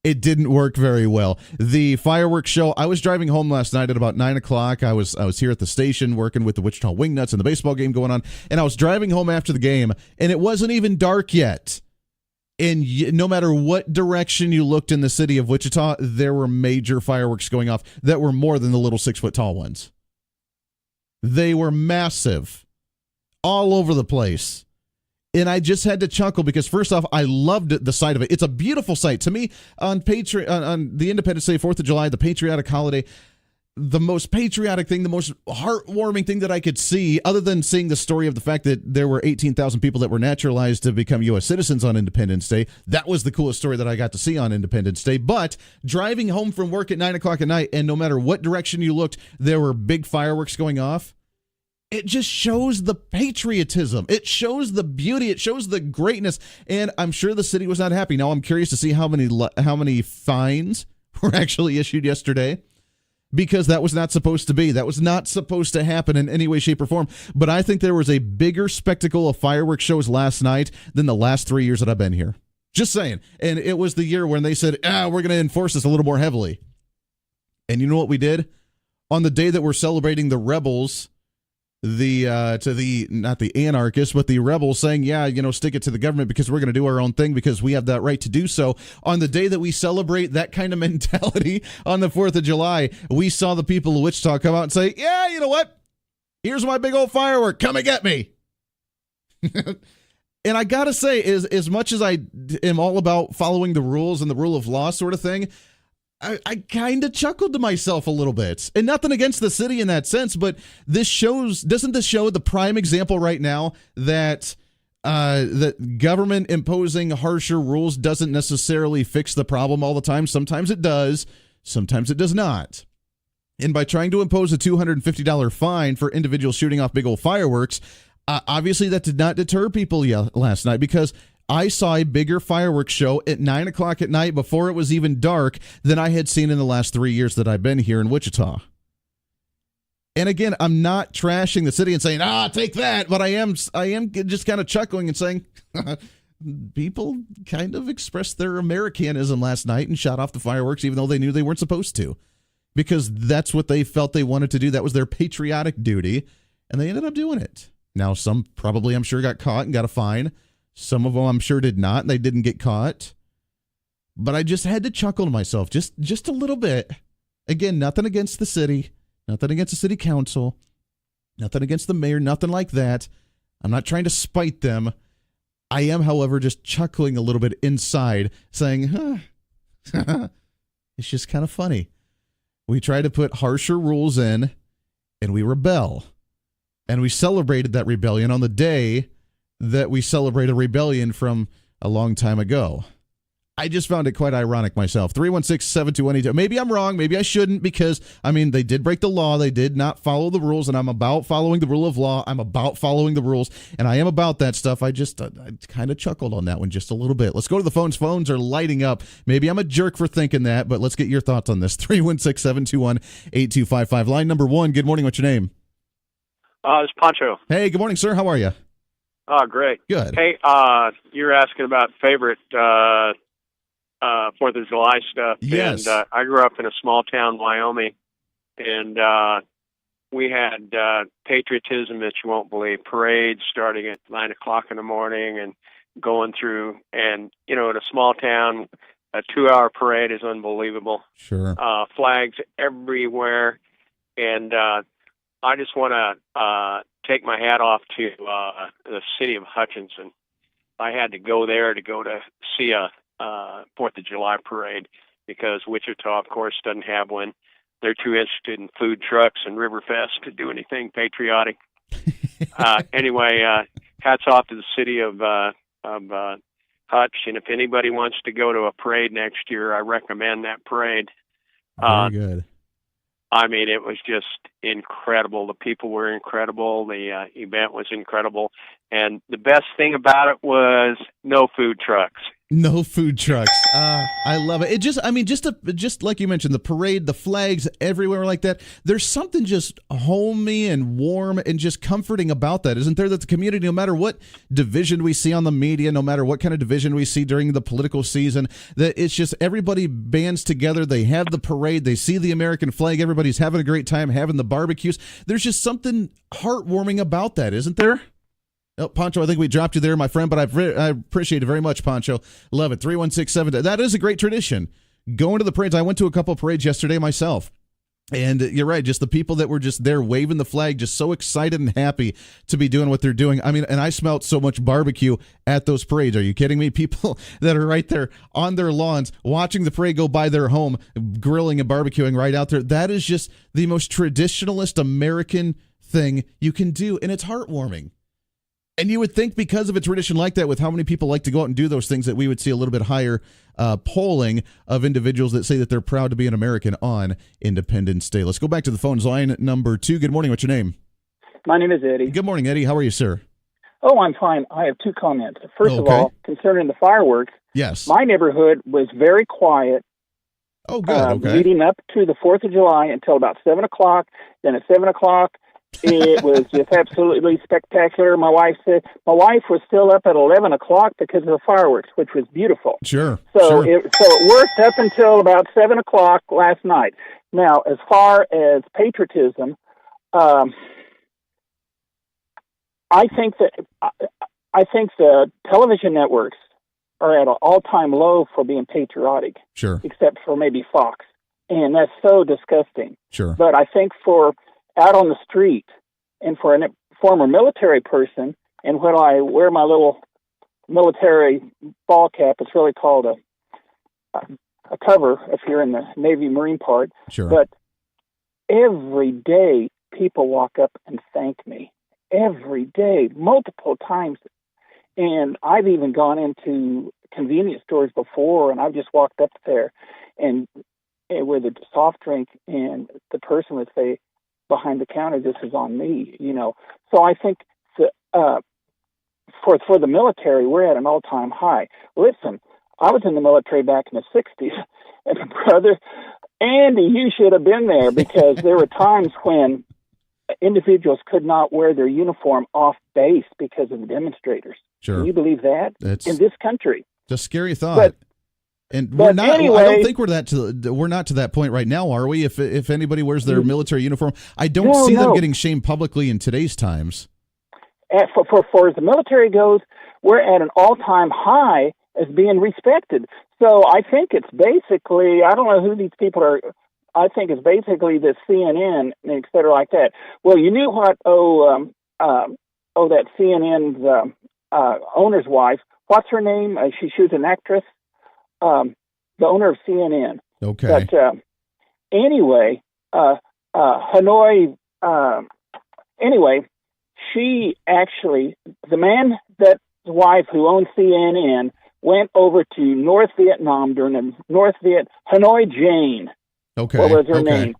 It didn't work very well. The fireworks show, I was driving home last night at about 9 o'clock. I was here at the station working with the Wichita Wingnuts and the baseball game going on, and I was driving home after the game, and it wasn't even dark yet. And no matter what direction you looked in the city of Wichita, there were major fireworks going off that were more than the little 6-foot-tall ones. They were massive, all over the place. And I just had to chuckle because, first off, I loved the sight of it. It's a beautiful sight. To me, on the Independence Day, 4th of July, the patriotic holiday, the most patriotic thing, the most heartwarming thing that I could see, other than seeing the story of the fact that there were 18,000 people that were naturalized to become U.S. citizens on Independence Day. That was the coolest story that I got to see on Independence Day. But driving home from work at 9 o'clock at night, and no matter what direction you looked, there were big fireworks going off. It just shows the patriotism. It shows the beauty. It shows the greatness. And I'm sure the city was not happy. Now I'm curious to see how many fines were actually issued yesterday, because that was not supposed to be. That was not supposed to happen in any way, shape, or form. But I think there was a bigger spectacle of fireworks shows last night than the last 3 years that I've been here. Just saying. And it was the year when they said, we're going to enforce this a little more heavily. And you know what we did? On the day that we're celebrating the rebels, not the anarchists, but the rebels saying, stick it to the government because we're going to do our own thing because we have that right to do so. On the day that we celebrate that kind of mentality on the 4th of July, we saw the people of Wichita come out and say, yeah, you know what? Here's my big old firework. Come and get me. And I got to say, as much as I am all about following the rules and the rule of law sort of thing, I kind of chuckled to myself a little bit. And nothing against the city in that sense, but doesn't this show the prime example right now that that government imposing harsher rules doesn't necessarily fix the problem all the time? Sometimes it does, sometimes it does not. And by trying to impose a $250 fine for individuals shooting off big old fireworks, obviously that did not deter people last night, because I saw a bigger fireworks show at 9 o'clock at night before it was even dark than I had seen in the last 3 years that I've been here in Wichita. And again, I'm not trashing the city and saying, take that, but I am just kind of chuckling and saying, people kind of expressed their Americanism last night and shot off the fireworks even though they knew they weren't supposed to, because that's what they felt they wanted to do. That was their patriotic duty, and they ended up doing it. Now, some probably, I'm sure, got caught and got a fine. Some of them I'm sure did not, and they didn't get caught. But I just had to chuckle to myself just a little bit. Again, nothing against the city, nothing against the city council, nothing against the mayor, nothing like that. I'm not trying to spite them. I am, however, just chuckling a little bit inside, saying, it's just kind of funny. We try to put harsher rules in, and we rebel. And we celebrated that rebellion on the day that we celebrate a rebellion from a long time ago. I just found it quite ironic myself. 316-721-82. Maybe I'm wrong. Maybe I shouldn't, because, they did break the law. They did not follow the rules, and I'm about following the rule of law. I'm about following the rules, and I am about that stuff. I kind of chuckled on that one just a little bit. Let's go to the phones. Phones are lighting up. Maybe I'm a jerk for thinking that, but let's get your thoughts on this. 316-721-8255. Line number 1. Good morning. What's your name? It's Pancho. Hey, good morning, sir. How are you? Oh, great. Good. Hey, you're asking about favorite 4th of July stuff. Yes. And I grew up in a small town, Wyoming, and we had patriotism that you won't believe. Parades starting at 9 o'clock in the morning and going through. And, in a small town, a 2-hour parade is unbelievable. Sure. Flags everywhere. And I just want to take my hat off to the city of Hutchinson. I had to go there to see a 4th of July parade, because Wichita, of course, doesn't have one. They're too interested in food trucks and Riverfest to do anything patriotic. Anyway, hats off to the city of Hutch, and if anybody wants to go to a parade next year, I recommend that parade. Very good. It was just incredible. The people were incredible. The event was incredible. And the best thing about it was no food trucks. No food trucks. I love it. It just like you mentioned, the parade, the flags everywhere like that. There's something just homey and warm and just comforting about that, isn't there? That the community, no matter what division we see on the media, no matter what kind of division we see during the political season, that it's just everybody bands together. They have the parade. They see the American flag. Everybody's having a great time, having the barbecues. There's just something heartwarming about that, isn't there? Oh, Pancho, I think we dropped you there, my friend, but I appreciate it very much, Pancho. Love it. 316-7. That is a great tradition. Going to the parades. I went to a couple of parades yesterday myself. And you're right, just the people that were just there waving the flag, just so excited and happy to be doing what they're doing. I mean, and I smelled so much barbecue at those parades. Are you kidding me? People that are right there on their lawns watching the parade go by their home, grilling and barbecuing right out there. That is just the most traditionalist American thing you can do, and it's heartwarming. And you would think because of a tradition like that, with how many people like to go out and do those things, that we would see a little bit higher polling of individuals that say that they're proud to be an American on Independence Day. Let's go back to the phones. Line number 2. Good morning. What's your name? My name is Eddie. Good morning, Eddie. How are you, sir? Oh, I'm fine. I have 2 comments. First of all, concerning the fireworks, yes, my neighborhood was very quiet. Oh, good. Leading up to the 4th of July until about 7 o'clock. Then at 7 o'clock, it was just absolutely spectacular. My wife was still up at 11 o'clock because of the fireworks, which was beautiful. Sure. So it worked up until about 7 o'clock last night. Now, as far as patriotism, I think the television networks are at an all-time low for being patriotic. Sure. Except for maybe Fox, and that's so disgusting. Sure. But I think for out on the street, and for a former military person, and when I wear my little military ball cap, it's really called a cover if you're in the Navy Marine part. Sure. But every day people walk up and thank me. Every day, multiple times. And I've even gone into convenience stores before, and I've just walked up there and with a soft drink, and the person would say, behind the counter, this is on me, So I think for the military, we're at an all-time high. Listen, I was in the military back in the 60s, and brother, Andy, you should have been there, because there were times when individuals could not wear their uniform off base because of the demonstrators. Sure. Can you believe that? In this country? It's a scary thought. We're not. Anyway, I don't think we're not to that point right now, are we? If anybody wears their military uniform, I don't see them getting shamed publicly in today's times. For as the military goes, we're at an all-time high as being respected. So I think it's basically, I don't know who these people are. I think it's basically the CNN, et cetera, like that. Well, you knew what? That CNN's owner's wife. What's her name? She was an actress. The owner of CNN. Okay. But anyway, Hanoi. Anyway, she actually, the wife who owned CNN, went over to North Vietnam during the Hanoi Jane. Okay. What was her name?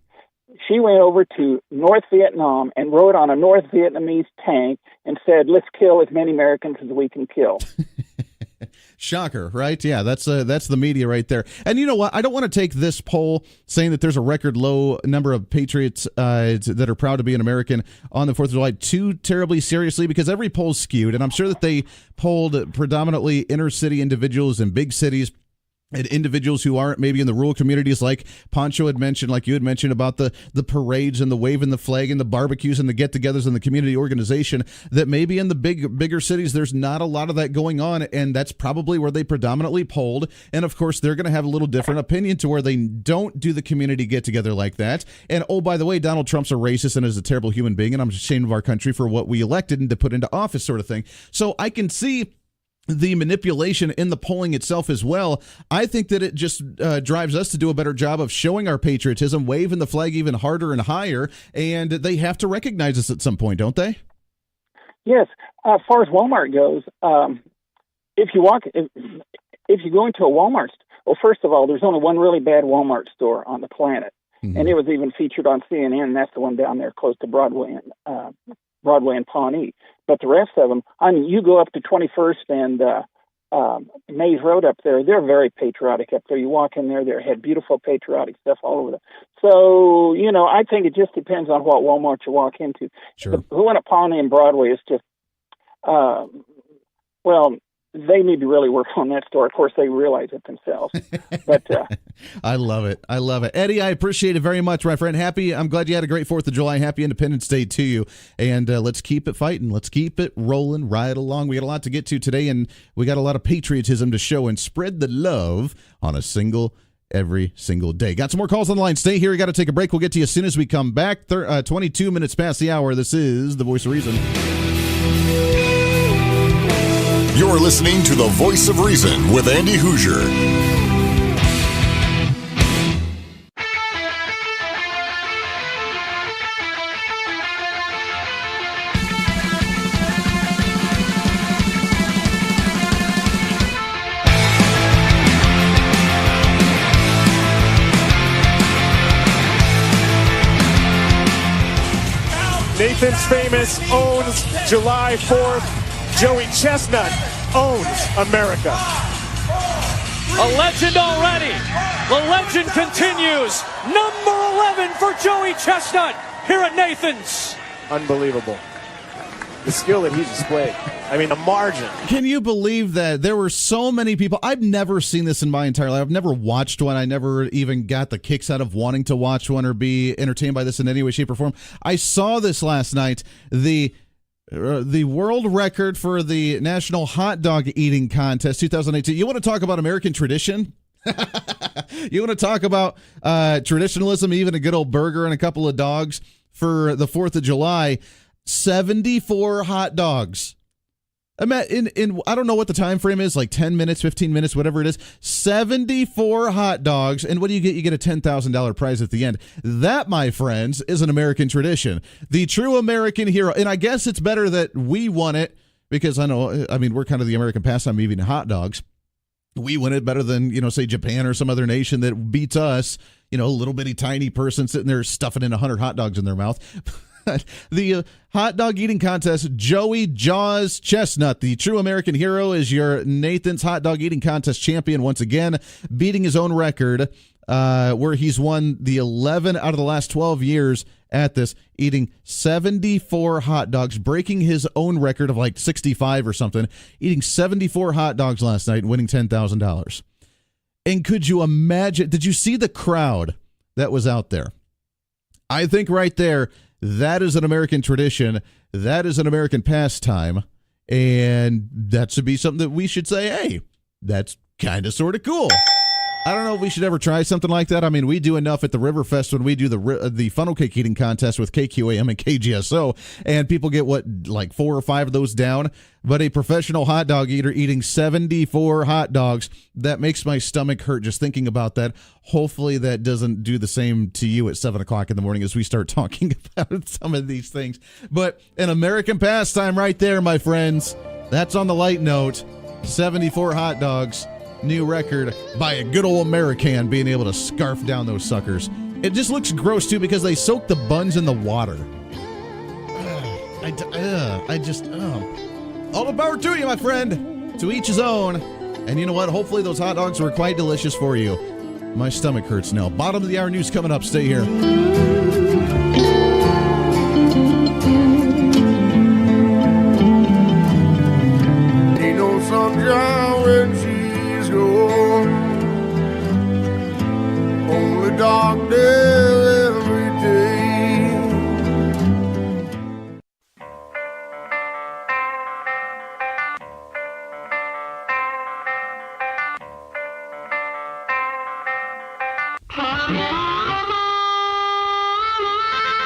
She went over to North Vietnam and rode on a North Vietnamese tank and said, "Let's kill as many Americans as we can kill." Shocker, right? Yeah, that's the media right there. And you know what? I don't want to take this poll saying that there's a record low number of patriots that are proud to be an American on the 4th of July too terribly seriously, because every poll's skewed, and I'm sure that they polled predominantly inner city individuals in big cities, and individuals who aren't maybe in the rural communities, like Pancho had mentioned, like you had mentioned about the parades and the waving the flag and the barbecues and the get-togethers and the community organization, that maybe in the bigger cities there's not a lot of that going on, and that's probably where they predominantly polled. And of course they're going to have a little different opinion to where they don't do the community get-together like that. And oh, by the way, Donald Trump's a racist and is a terrible human being, and I'm ashamed of our country for what we elected and to put into office, sort of thing. So I can see the manipulation in the polling itself as well. I think that it just drives us to do a better job of showing our patriotism, waving the flag even harder and higher, and they have to recognize us at some point, don't they? Yes. As far as Walmart goes, if you go into a Walmart, well, first of all, there's only one really bad Walmart store on the planet, and it was even featured on CNN, and that's the one down there close to Broadway and Pawnee. But the rest of them, you go up to 21st and Mays Road up there, they're very patriotic up there. You walk in there, they had beautiful patriotic stuff all over them. So, I think it just depends on what Walmart you walk into. Sure. The one at Pawnee and Broadway is just, they need to really work on that store. Of course, they realize it themselves. But I love it. I love it. Eddie, I appreciate it very much, my friend. I'm glad you had a great 4th of July. Happy Independence Day to you. And let's keep it fighting. Let's keep it rolling right along. We got a lot to get to today, and we got a lot of patriotism to show and spread the love on a single every single day. Got some more calls on the line. Stay here. We got to take a break. We'll get to you as soon as we come back. 22 minutes past the hour. This is The Voice of Reason. You're listening to The Voice of Reason with Andy Hoosier. Nathan's Famous owns July 4th. Joey Chestnut owns America. A legend already. The legend continues. Number 11 for Joey Chestnut here at Nathan's. Unbelievable. The skill that he displayed. I mean, the margin. Can you believe that there were so many people? I've never seen this in my entire life. I've never watched one. I never even got the kicks out of wanting to watch one or be entertained by this in any way, shape, or form. I saw this last night. The world record for the National Hot Dog Eating Contest 2018. You want to talk about American tradition? You want to talk about traditionalism, even a good old burger and a couple of dogs for the 4th of July? 74 hot dogs. I don't know what the time frame is, like 10 minutes, 15 minutes, whatever it is. 74 hot dogs, and what do you get? You get a $10,000 prize at the end. That, my friends, is an American tradition. The true American hero. And I guess it's better that we won it, because we're kind of the American pastime of eating hot dogs. We win it better than, say, Japan or some other nation that beats us. A little bitty tiny person sitting there stuffing in 100 hot dogs in their mouth. The hot dog eating contest, Joey Jaws Chestnut, the true American hero, is your Nathan's hot dog eating contest champion once again, beating his own record, where he's won the 11 out of the last 12 years at this, eating 74 hot dogs, breaking his own record of like 65 or something, eating 74 hot dogs last night and winning $10,000. And could you imagine, did you see the crowd that was out there? I think right there, that is an American tradition. That is an American pastime. And that should be something that we should say, hey, that's kind of sort of cool. I don't know if we should ever try something like that. I mean, we do enough at the Riverfest when we do the funnel cake eating contest with KQAM and KGSO, and people get, like 4 or 5 of those down. But a professional hot dog eater eating 74 hot dogs, that makes my stomach hurt just thinking about that. Hopefully that doesn't do the same to you at 7 o'clock in the morning as we start talking about some of these things. But an American pastime right there, my friends. That's on the light note. 74 hot dogs. New record by a good old American being able to scarf down those suckers. It just looks gross, too, because they soak the buns in the water. All the power to you, my friend. To each his own. And you know what? Hopefully those hot dogs were quite delicious for you. My stomach hurts now. Bottom of the hour news coming up. Stay here. Ain't no sunshine when she's gone. Only dark days every day.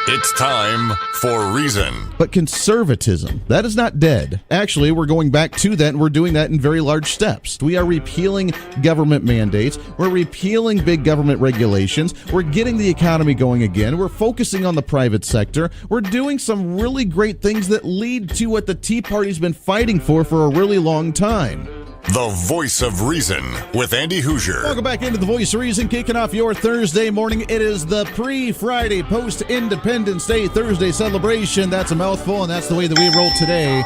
It's time for Reason. But conservatism, that is not dead. Actually, we're going back to that, and we're doing that in very large steps. We are repealing government mandates. We're repealing big government regulations. We're getting the economy going again. We're focusing on the private sector. We're doing some really great things that lead to what the Tea Party's been fighting for a really long time. The Voice of Reason with Andy Hoosier. Welcome back into The Voice of Reason, kicking off your Thursday morning. It is the pre-Friday post-Independence Day Thursday celebration. That's a mouthful, and that's the way that we roll today,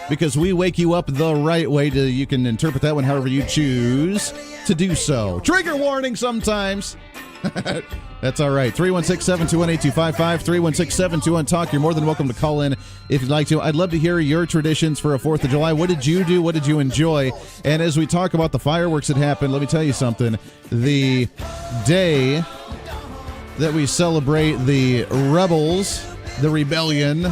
because we wake you up the right way. You can interpret that one however you choose to do so. Trigger warning sometimes. That's all right. 316-721-8255, 316-721-TALK. You're more than welcome to call in if you'd like to. I'd love to hear your traditions for a 4th of July. What did you do? What did you enjoy? And as we talk about the fireworks that happened, let me tell you something. The day that we celebrate the rebels, the rebellion,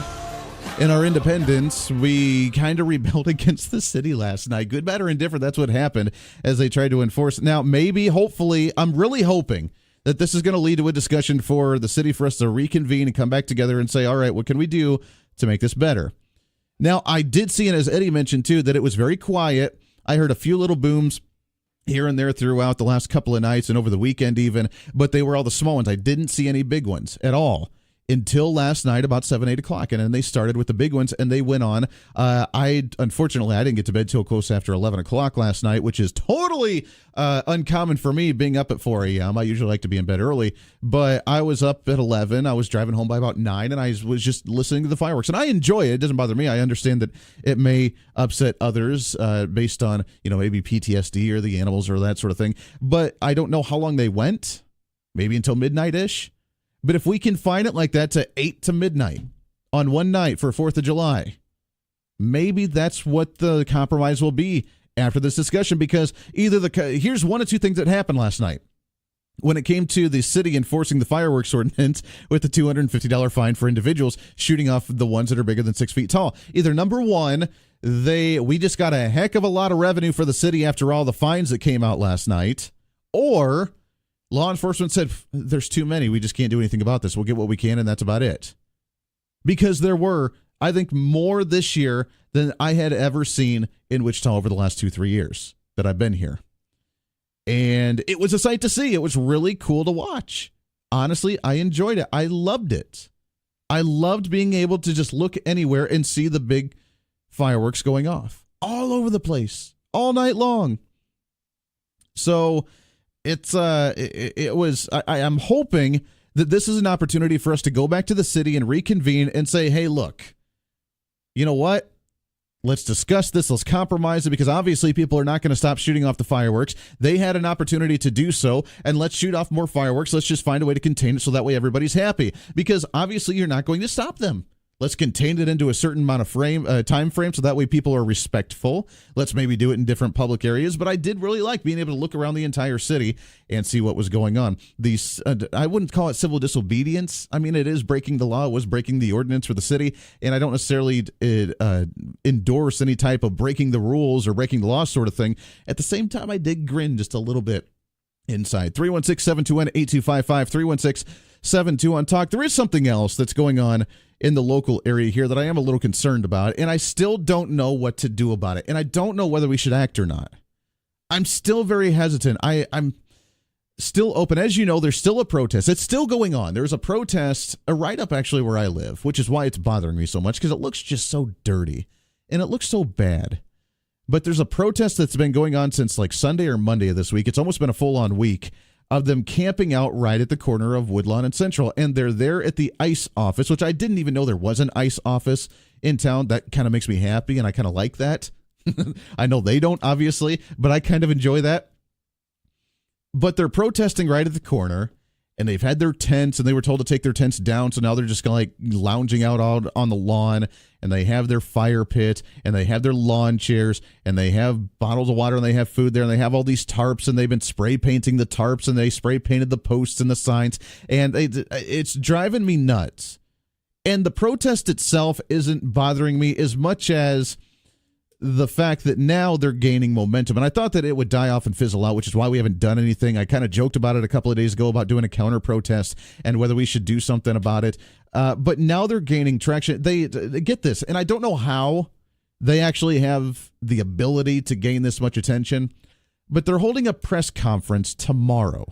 in our independence, we kind of rebelled against the city last night. Good, bad, or indifferent, that's what happened as they tried to enforce. Now, maybe, hopefully, I'm really hoping that this is going to lead to a discussion for the city for us to reconvene and come back together and say, all right, what can we do to make this better? Now, I did see, and as Eddie mentioned too, that it was very quiet. I heard a few little booms here and there throughout the last couple of nights and over the weekend even, but they were all the small ones. I didn't see any big ones at all until last night about 7, 8 o'clock. And then they started with the big ones, and they went on. Unfortunately, I didn't get to bed till close after 11 o'clock last night, which is totally uncommon for me, being up at 4 a.m. I usually like to be in bed early, but I was up at 11. I was driving home by about 9, and I was just listening to the fireworks. And I enjoy it. It doesn't bother me. I understand that it may upset others based on, maybe PTSD or the animals or that sort of thing. But I don't know how long they went, maybe until midnight-ish. But if we can find it like that to 8 to midnight on one night for 4th of July, maybe that's what the compromise will be after this discussion, because here's one of two things that happened last night when it came to the city enforcing the fireworks ordinance with the $250 fine for individuals shooting off the ones that are bigger than 6 feet tall. Either number one, we just got a heck of a lot of revenue for the city after all the fines that came out last night, or law enforcement said, there's too many. We just can't do anything about this. We'll get what we can, and that's about it. Because there were, I think, more this year than I had ever seen in Wichita over the last 2-3 years that I've been here. And it was a sight to see. It was really cool to watch. Honestly, I enjoyed it. I loved it. I loved being able to just look anywhere and see the big fireworks going off all over the place, all night long. So I'm hoping that this is an opportunity for us to go back to the city and reconvene and say, hey, look, you know what? Let's discuss this. Let's compromise it, because obviously people are not going to stop shooting off the fireworks. They had an opportunity to do so, and let's shoot off more fireworks. Let's just find a way to contain it so that way everybody's happy, because obviously you're not going to stop them. Let's contain it into a certain amount of time frame so that way people are respectful. Let's maybe do it in different public areas. But I did really like being able to look around the entire city and see what was going on. I wouldn't call it civil disobedience. I mean, it is breaking the law. It was breaking the ordinance for the city. And I don't necessarily endorse any type of breaking the rules or breaking the law sort of thing. At the same time, I did grin just a little bit inside. 316-721-8255, 316-72-on-TALK. There is something else that's going on in the local area here that I am a little concerned about, and I still don't know what to do about it, and I don't know whether we should act or not. I'm still very hesitant. I'm still open. As you know, there's still a protest. It's still going on. There's a protest right up actually where I live, which is why it's bothering me so much, because it looks just so dirty, and it looks so bad. But there's a protest that's been going on since like Sunday or Monday of this week. It's almost been a full-on week of them camping out right at the corner of Woodlawn and Central. And they're there at the ICE office, which I didn't even know there was an ICE office in town. That kind of makes me happy, and I kind of like that. I know they don't, obviously, but I kind of enjoy that. But they're protesting right at the corner, and they've had their tents, and they were told to take their tents down, so now they're just like lounging out on the lawn, and they have their fire pit, and they have their lawn chairs, and they have bottles of water, and they have food there, and they have all these tarps, and they've been spray painting the tarps, and they spray painted the posts and the signs, and it's driving me nuts. And the protest itself isn't bothering me as much as the fact that now they're gaining momentum. And I thought that it would die off and fizzle out, which is why we haven't done anything. I kind of joked about it a couple of days ago about doing a counter protest and whether we should do something about it. But now they're gaining traction. They get this, and I don't know how they actually have the ability to gain this much attention, but they're holding a press conference tomorrow.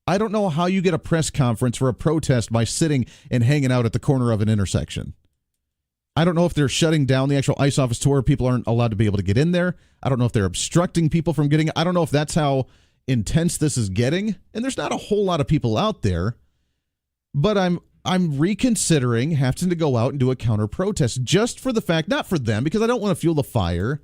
I don't know how you get a press conference for a protest by sitting and hanging out at the corner of an intersection. I don't know if they're shutting down the actual ICE office to where people aren't allowed to be able to get in there. I don't know if they're obstructing people from getting. I don't know if that's how intense this is getting. And there's not a whole lot of people out there. But I'm reconsidering having to go out and do a counter protest just for the fact, not for them, because I don't want to fuel the fire.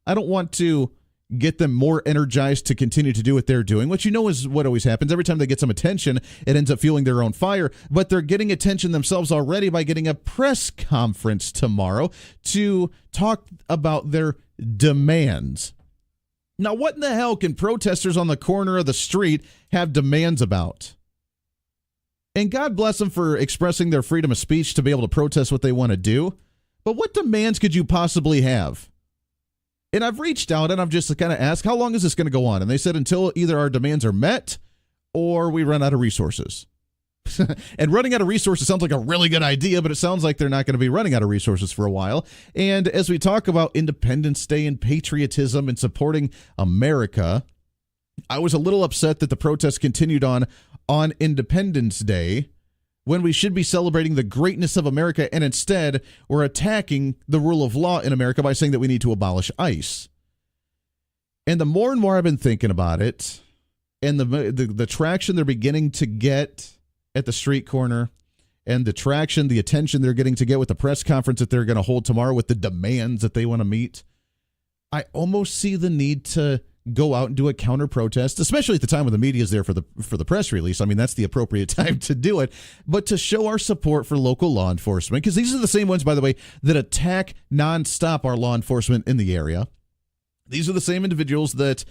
I don't want to get them more energized to continue to do what they're doing, which you know is what always happens. Every time they get some attention, it ends up fueling their own fire. But they're getting attention themselves already by getting a press conference tomorrow to talk about their demands. Now, what in the hell can protesters on the corner of the street have demands about? And God bless them for expressing their freedom of speech to be able to protest what they want to do. But what demands could you possibly have? And I've reached out and I've just kind of asked, how long is this going to go on? And they said until either our demands are met or we run out of resources. And running out of resources sounds like a really good idea, but it sounds like they're not going to be running out of resources for a while. And as we talk about Independence Day and patriotism and supporting America, I was a little upset that the protests continued on Independence Day when we should be celebrating the greatness of America, and instead we're attacking the rule of law in America by saying that we need to abolish ICE. And the more and more I've been thinking about it, and the traction they're beginning to get at the street corner, and the attention they're getting to get with the press conference that they're going to hold tomorrow with the demands that they want to meet, I almost see the need to go out and do a counter protest, especially at the time when the media is there for the press release. I mean, that's the appropriate time to do it, but to show our support for local law enforcement, because these are the same ones, by the way, that attack nonstop our law enforcement in the area. These are the same individuals that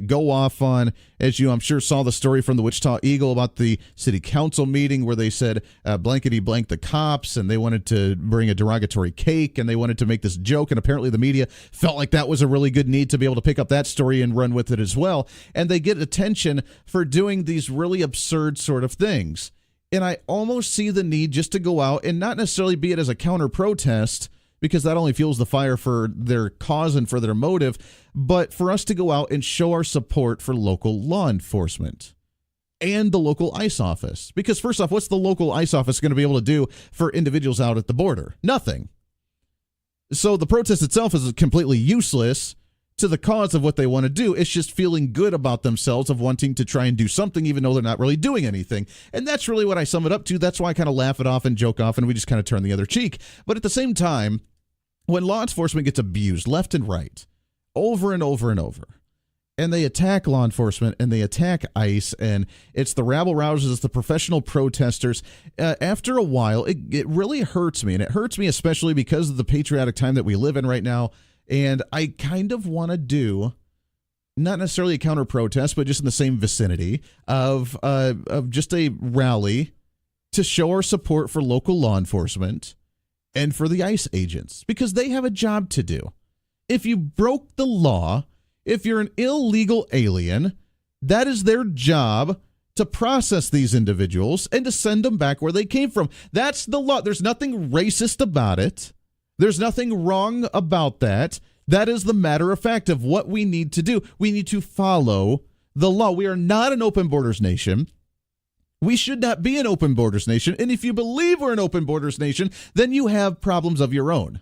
go off on, as you, I'm sure, saw the story from the Wichita Eagle about the city council meeting where they said blankety blank the cops, and they wanted to bring a derogatory cake, and they wanted to make this joke, and apparently the media felt like that was a really good need to be able to pick up that story and run with it as well. And they get attention for doing these really absurd sort of things. And I almost see the need just to go out and not necessarily be it as a counter protest, because that only fuels the fire for their cause and for their motive, but for us to go out and show our support for local law enforcement and the local ICE office. Because first off, what's the local ICE office going to be able to do for individuals out at the border? Nothing. So the protest itself is completely useless to the cause of what they want to do. It's just feeling good about themselves of wanting to try and do something, even though they're not really doing anything. And that's really what I sum it up to. That's why I kind of laugh it off and joke off, and we just kind of turn the other cheek. But at the same time, when law enforcement gets abused left and right, over and over and over, and they attack law enforcement and they attack ICE, and it's the rabble-rousers, it's the professional protesters, after a while, it really hurts me. And it hurts me especially because of the patriotic time that we live in right now. And I kind of want to do, not necessarily a counter-protest, but just in the same vicinity of just a rally to show our support for local law enforcement and for the ICE agents, because they have a job to do. If you broke the law, if you're an illegal alien, that is their job to process these individuals and to send them back where they came from. That's the law. There's nothing racist about it. There's nothing wrong about that. That is the matter of fact of what we need to do. We need to follow the law. We are not an open borders nation. We should not be an open borders nation. And if you believe we're an open borders nation, then you have problems of your own,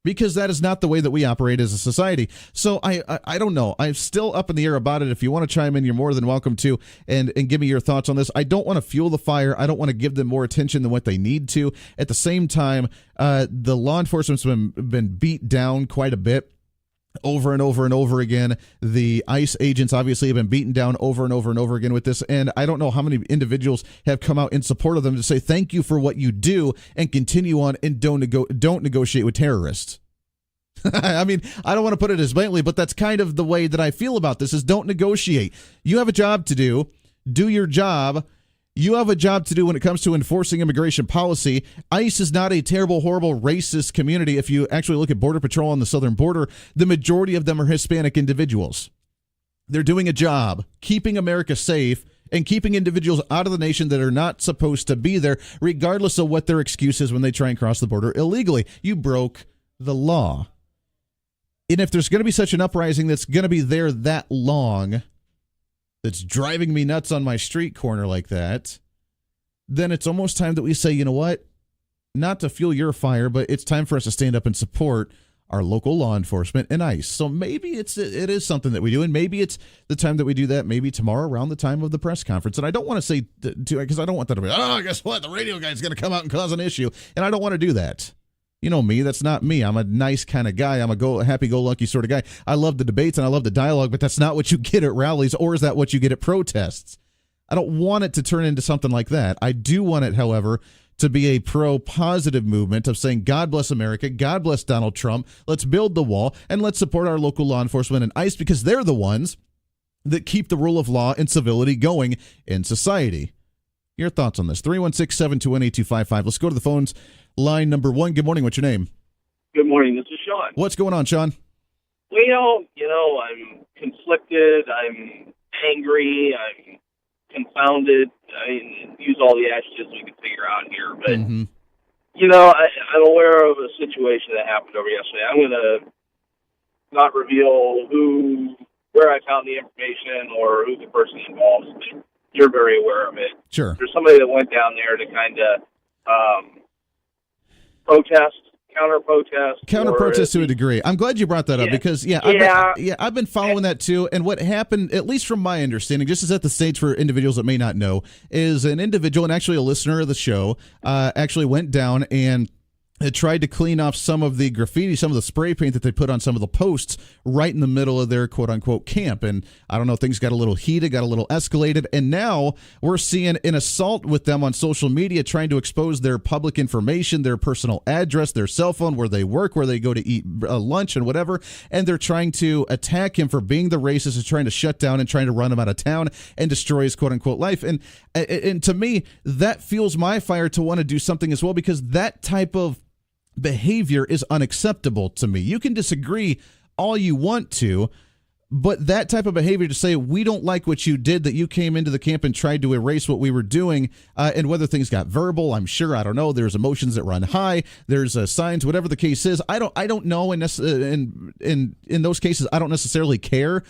because that is not the way that we operate as a society. So I don't know. I'm still up in the air about it. If you want to chime in, you're more than welcome to, and give me your thoughts on this. I don't want to fuel the fire. I don't want to give them more attention than what they need to. At the same time, the law enforcement's been beat down quite a bit over and over and over again. The ICE agents obviously have been beaten down over and over and over again with this, and I don't know how many individuals have come out in support of them to say thank you for what you do and continue on, and don't negotiate with terrorists. I mean, I don't want to put it as blatantly, but that's kind of the way that I feel about this, is don't negotiate. You have a job to do. Do your job. You have a job to do when it comes to enforcing immigration policy. ICE is not a terrible, horrible, racist community. If you actually look at Border Patrol on the southern border, the majority of them are Hispanic individuals. They're doing a job keeping America safe and keeping individuals out of the nation that are not supposed to be there, regardless of what their excuse is when they try and cross the border illegally. You broke the law. And if there's going to be such an uprising that's going to be there that long, that's driving me nuts on my street corner like that, then it's almost time that we say, you know what? Not to fuel your fire, but it's time for us to stand up and support our local law enforcement and ICE. So maybe it is something that we do, and maybe it's the time that we do that, maybe tomorrow around the time of the press conference. And I don't want to say, because I don't want that to be, guess what? The radio guy's going to come out and cause an issue. And I don't want to do that. You know me, that's not me. I'm a nice kind of guy. I'm a happy-go-lucky sort of guy. I love the debates and I love the dialogue, but that's not what you get at rallies, or is that what you get at protests? I don't want it to turn into something like that. I do want it, however, to be a pro-positive movement of saying, God bless America, God bless Donald Trump, let's build the wall, and let's support our local law enforcement and ICE, because they're the ones that keep the rule of law and civility going in society. Your thoughts on this? 316-721-8255. Let's go to the phones. Line number 1. Good morning. What's your name? Good morning. This is Sean. What's going on, Sean? Well, I'm conflicted. I'm angry. I'm confounded. I use all the adjectives we can figure out here. But, I'm aware of a situation that happened over yesterday. I'm going to not reveal where I found the information or who the person involved is, but you're very aware of it. Sure. There's somebody that went down there to kind of counter protest to a degree. I'm glad you brought that up because I've been following that too. And what happened, at least from my understanding, just as at the stage for individuals that may not know, is an individual and actually a listener of the show actually went down and tried to clean off some of the graffiti, some of the spray paint that they put on some of the posts right in the middle of their quote-unquote camp. And I don't know, things got a little heated, got a little escalated, and now we're seeing an assault with them on social media trying to expose their public information, their personal address, their cell phone, where they work, where they go to eat lunch and whatever, and they're trying to attack him for being the racist and trying to shut down and trying to run him out of town and destroy his quote-unquote life. And to me, that fuels my fire to want to do something as well, because that type of behavior is unacceptable to me. You can disagree all you want to, but that type of behavior to say, we don't like what you did, that you came into the camp and tried to erase what we were doing, and whether things got verbal, I'm sure, I don't know, there's emotions that run high, there's signs, whatever the case is, I don't know, in those cases, I don't necessarily care.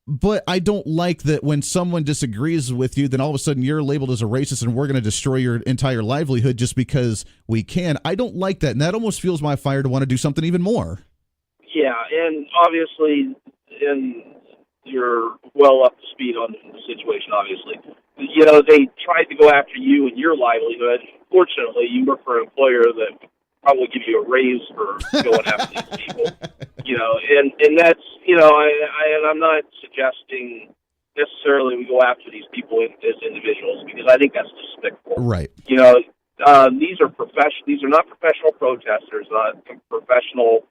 But I don't like that when someone disagrees with you, then all of a sudden you're labeled as a racist and we're going to destroy your entire livelihood just because we can. I don't like that, and that almost fuels my fire to want to do something even more. Yeah, and obviously, you're well up to speed on the situation, obviously. They tried to go after you and your livelihood. Fortunately, you work for an employer that probably give you a raise for going after these people. And that's, I'm not suggesting necessarily we go after these people as individuals, because I think that's despicable. Right. These are these are not professional protesters, not professional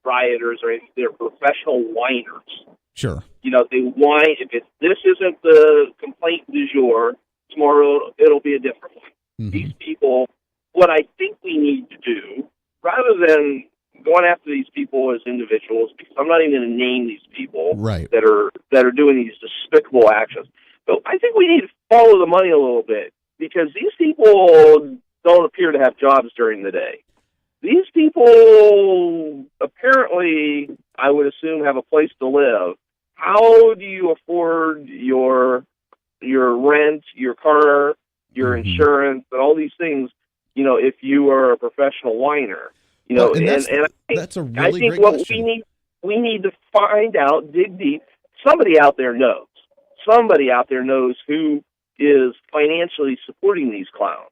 rioters or anything. They're professional whiners. Sure. They whine. If this isn't the complaint du jour, tomorrow it'll be a different one. Mm-hmm. These people, what I think we need to do, rather than going after these people as individuals, because I'm not even going to name these people that are doing these despicable actions. But I think we need to follow the money a little bit, because these people don't appear to have jobs during the day. These people apparently, I would assume, have a place to live. How do you afford your rent, your car, your insurance, and all these things, if you are a professional whiner? That's a really great question. We need to find out, dig deep. Somebody out there knows. Somebody out there knows who is financially supporting these clowns.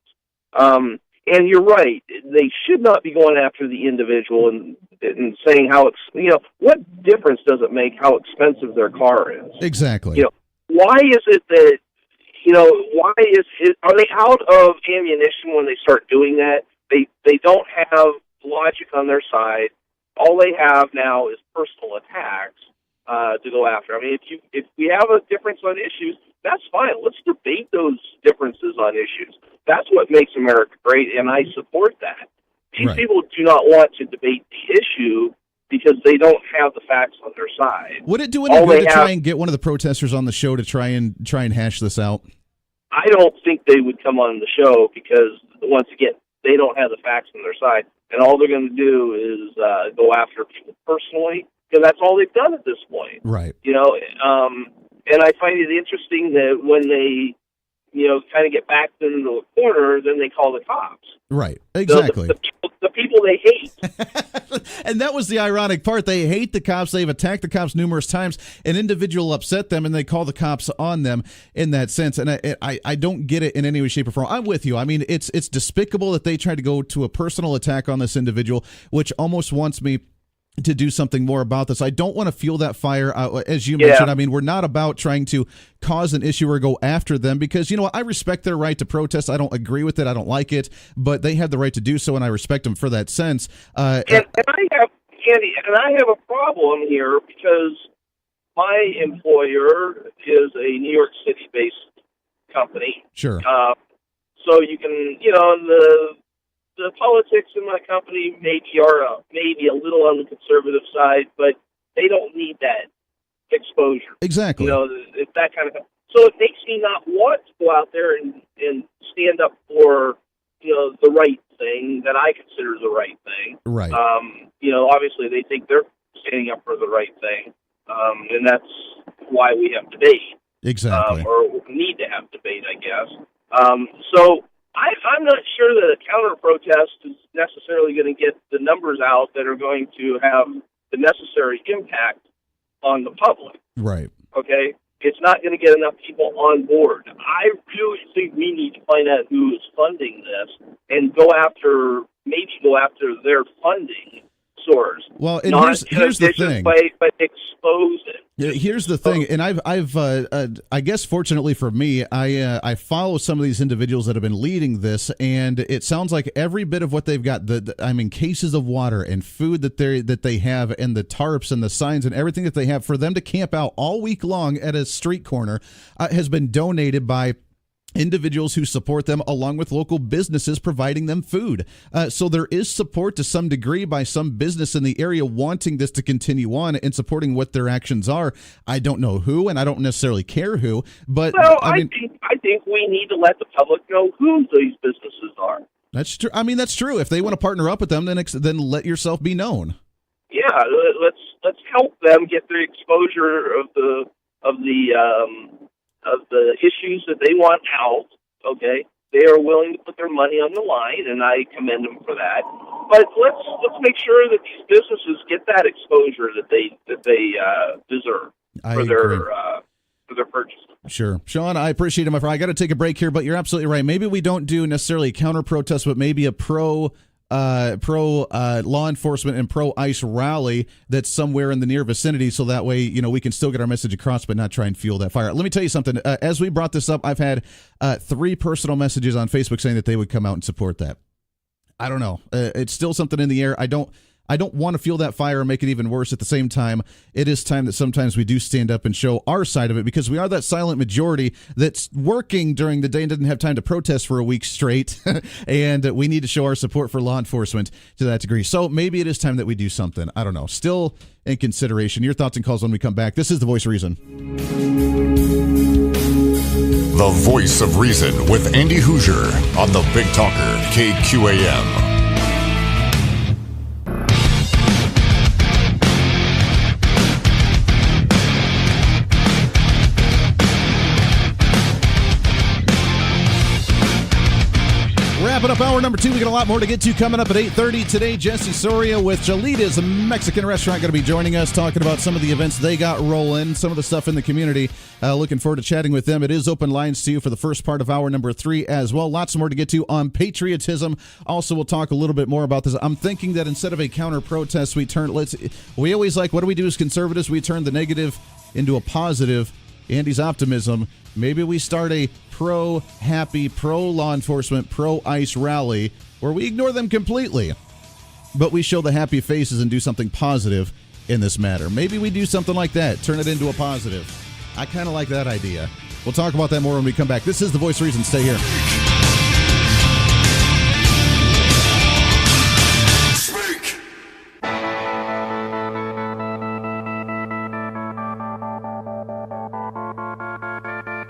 And you're right. They should not be going after the individual and saying what difference does it make how expensive their car is? Exactly. Why is it that, are they out of ammunition when they start doing that? They don't have logic on their side. All they have now is personal attacks to go after. I mean, if we have a difference on issues, that's fine. Let's debate those differences on issues. That's what makes America great, and I support that. These people do not want to debate the issue because they don't have the facts on their side. Would it do any good to try and get one of the protesters on the show to try and hash this out? I don't think they would come on the show because, once again, they don't have the facts on their side, and all they're going to do is go after people personally, because that's all they've done at this point. Right. And I find it interesting that when they, kind of get backed into a corner, then they call the cops. Right. Exactly. The people they hate. And that was the ironic part. They hate the cops. They've attacked the cops numerous times. An individual upset them, and they call the cops on them in that sense. And I don't get it in any way, shape, or form. I'm with you. I mean, it's despicable that they tried to go to a personal attack on this individual, which almost wants me to do something more about this. I don't want to fuel that fire, as you mentioned. I mean, we're not about trying to cause an issue or go after them, because, I respect their right to protest. I don't agree with it. I don't like it, but they have the right to do so, and I respect them for that sense. And I have a problem here, because my employer is a New York City-based company. Sure. So you can, the politics in my company maybe are maybe a little on the conservative side, but they don't need that exposure. Exactly. It's that kind of thing. So it makes me not want to go out there and stand up for, the right thing that I consider the right thing. Right. Obviously they think they're standing up for the right thing, and that's why we have debate. Exactly. Or need to have debate, I guess. So I'm not sure that a counter-protest is necessarily going to get the numbers out that are going to have the necessary impact on the public. Right. Okay? It's not going to get enough people on board. I really think we need to find out who is funding this and go after their funding source. Well, and not here's the thing. But expose it. Yeah, here's the thing, and I guess fortunately for me, I follow some of these individuals that have been leading this, and it sounds like every bit of what they've got, cases of water and food that they have, and the tarps and the signs and everything that they have for them to camp out all week long at a street corner has been donated by individuals who support them, along with local businesses providing them food. So there is support to some degree by some business in the area wanting this to continue on and supporting what their actions are. I don't know who, and I don't necessarily care who, but I think we need to let the public know who these businesses are. That's true. That's true. If they want to partner up with them, then let yourself be known. Yeah, let's help them get the exposure of the issues that they want out. Okay, they are willing to put their money on the line, and I commend them for that. But let's make sure that these businesses get that exposure that they deserve for their purchases. Sure. Sean, I appreciate it, my friend. I got to take a break here, but you're absolutely right. Maybe we don't do necessarily a counter protest, but maybe a pro law enforcement and pro ICE rally that's somewhere in the near vicinity, so that way we can still get our message across but not try and fuel that fire. Let me tell you something. As we brought this up, I've had 3 personal messages on Facebook saying that they would come out and support that. I don't know. It's still something in the air. I don't want to fuel that fire and make it even worse. At the same time, it is time that sometimes we do stand up and show our side of it, because we are that silent majority that's working during the day and doesn't have time to protest for a week straight, and we need to show our support for law enforcement to that degree. So maybe it is time that we do something. I don't know. Still in consideration. Your thoughts and calls when we come back. This is The Voice of Reason. The Voice of Reason with Andy Hoosier on the Big Talker, KQAM. Wrapping up hour number 2. We got a lot more to get to coming up at 8:30 today. Jesse Soria with Cholita's Mexican restaurant going to be joining us, talking about some of the events they got rolling, some of the stuff in the community. Looking forward to chatting with them. It is open lines to you for the first part of hour number 3 as well. Lots more to get to on patriotism. Also, we'll talk a little bit more about this. I'm thinking that instead of a counter protest, we always what do we do as conservatives? We turn the negative into a positive. Andy's optimism. Maybe we start a pro-happy, pro-law enforcement, pro-ICE rally where we ignore them completely, but we show the happy faces and do something positive in this matter. Maybe we do something like that, turn it into a positive. I kind of like that idea. We'll talk about that more when we come back. This is The Voice of Reason. Stay here.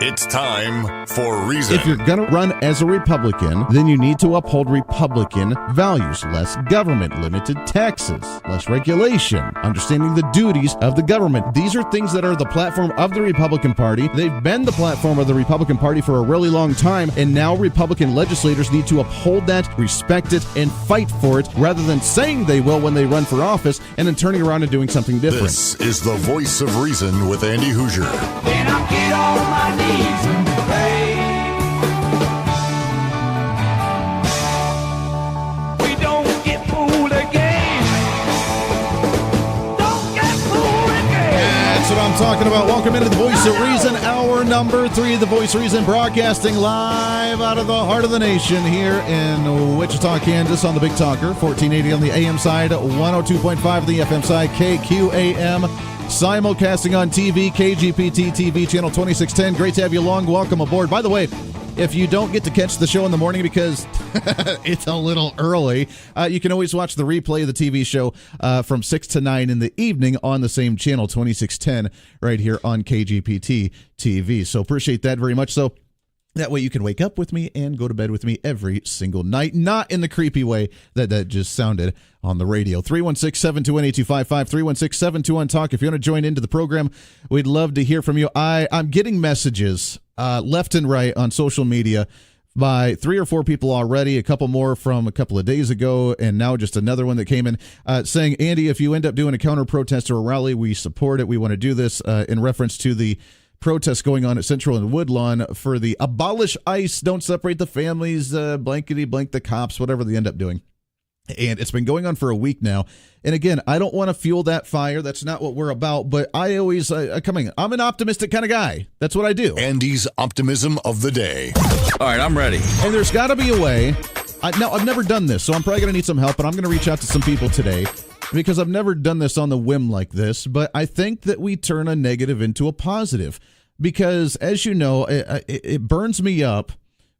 It's time for Reason. If you're going to run as a Republican, then you need to uphold Republican values. Less government, limited taxes, less regulation, understanding the duties of the government. These are things that are the platform of the Republican Party. They've been the platform of the Republican Party for a really long time, and now Republican legislators need to uphold that, respect it, and fight for it, rather than saying they will when they run for office and then turning around and doing something different. This is The Voice of Reason with Andy Hoosier. Then I get on my knees and pray. We don't get fooled again. Don't get fooled again. That's what I'm talking about. Welcome into The Voice of Reason, hour number 3 of The Voice of Reason, broadcasting live out of the heart of the nation here in Wichita, Kansas, on the Big Talker, 1480 on the AM side, 102.5 on the FM side, KQAM. Simulcasting on TV, KGPT TV, channel 2610. Great to have you along. Welcome aboard. By the way, if you don't get to catch the show in the morning because it's a little early, you can always watch the replay of the TV show from 6 to 9 in the evening on the same channel, 2610, right here on KGPT TV. So appreciate that very much. So that way you can wake up with me and go to bed with me every single night, not in the creepy way that just sounded on the radio. 316-721-8255, 316-721-TALK. If you want to join into the program, we'd love to hear from you. I'm getting messages left and right on social media by 3 or 4 people already, a couple more from a couple of days ago, and now just another one that came in saying, Andy, if you end up doing a counter-protest or a rally, we support it. We want to do this in reference to the protests going on at Central and Woodlawn for the abolish ICE, don't separate the families, blankety blank the cops, whatever they end up doing. And it's been going on for a week now. And again, I don't want to fuel that fire. That's not what we're about. But I always, I'm an optimistic kind of guy. That's what I do. Andy's optimism of the day. All right, I'm ready. And there's got to be a way. Now, I've never done this, so I'm probably going to need some help. And I'm going to reach out to some people today because I've never done this on the whim like this. But I think that we turn a negative into a positive because, as you know, it burns me up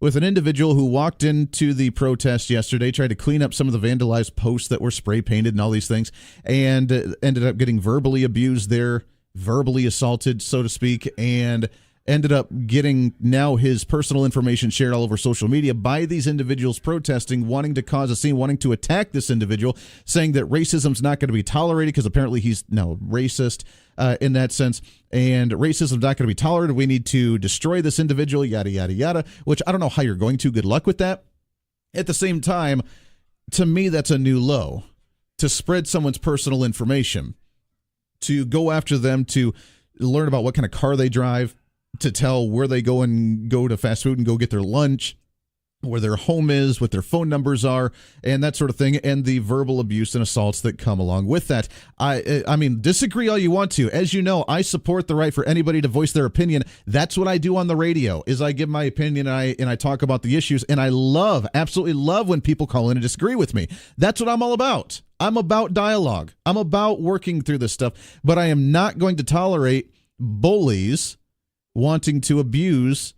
with an individual who walked into the protest yesterday, tried to clean up some of the vandalized posts that were spray painted and all these things, and ended up getting verbally abused there, verbally assaulted, so to speak, and ended up getting now his personal information shared all over social media by these individuals protesting, wanting to cause a scene, wanting to attack this individual, saying that racism's not going to be tolerated because apparently he's now racist in that sense, and racism's not going to be tolerated. We need to destroy this individual, yada, yada, yada, which I don't know how you're going to. Good luck with that. At the same time, to me, that's a new low. To spread someone's personal information, to go after them, to learn about what kind of car they drive, to tell where they go and go to fast food and go get their lunch, where their home is, what their phone numbers are, and that sort of thing, and the verbal abuse and assaults that come along with that. I mean, disagree all you want to. As you know, I support the right for anybody to voice their opinion. That's what I do on the radio, is I give my opinion and I talk about the issues, and I absolutely love when people call in and disagree with me. That's what I'm all about. I'm about dialogue. I'm about working through this stuff, but I am not going to tolerate bullies wanting to abuse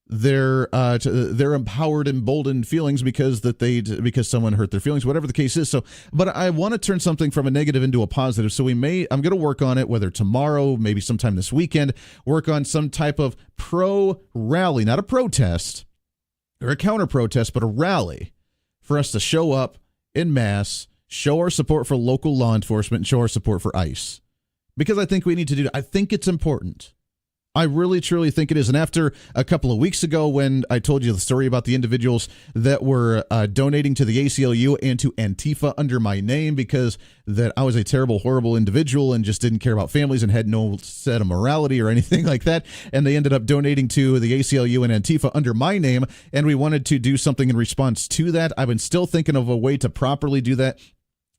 their empowered, emboldened feelings because someone hurt their feelings, whatever the case is. So, but I want to turn something from a negative into a positive. So I'm going to work on it, whether tomorrow, maybe sometime this weekend, work on some type of pro rally, not a protest or a counter protest, but a rally for us to show up en masse, show our support for local law enforcement, and show our support for ICE. Because I think we need to do that. I think it's important. I really, truly think it is. And after a couple of weeks ago when I told you the story about the individuals that were donating to the ACLU and to Antifa under my name because that I was a terrible, horrible individual and just didn't care about families and had no set of morality or anything like that, and they ended up donating to the ACLU and Antifa under my name, and we wanted to do something in response to that. I've been still thinking of a way to properly do that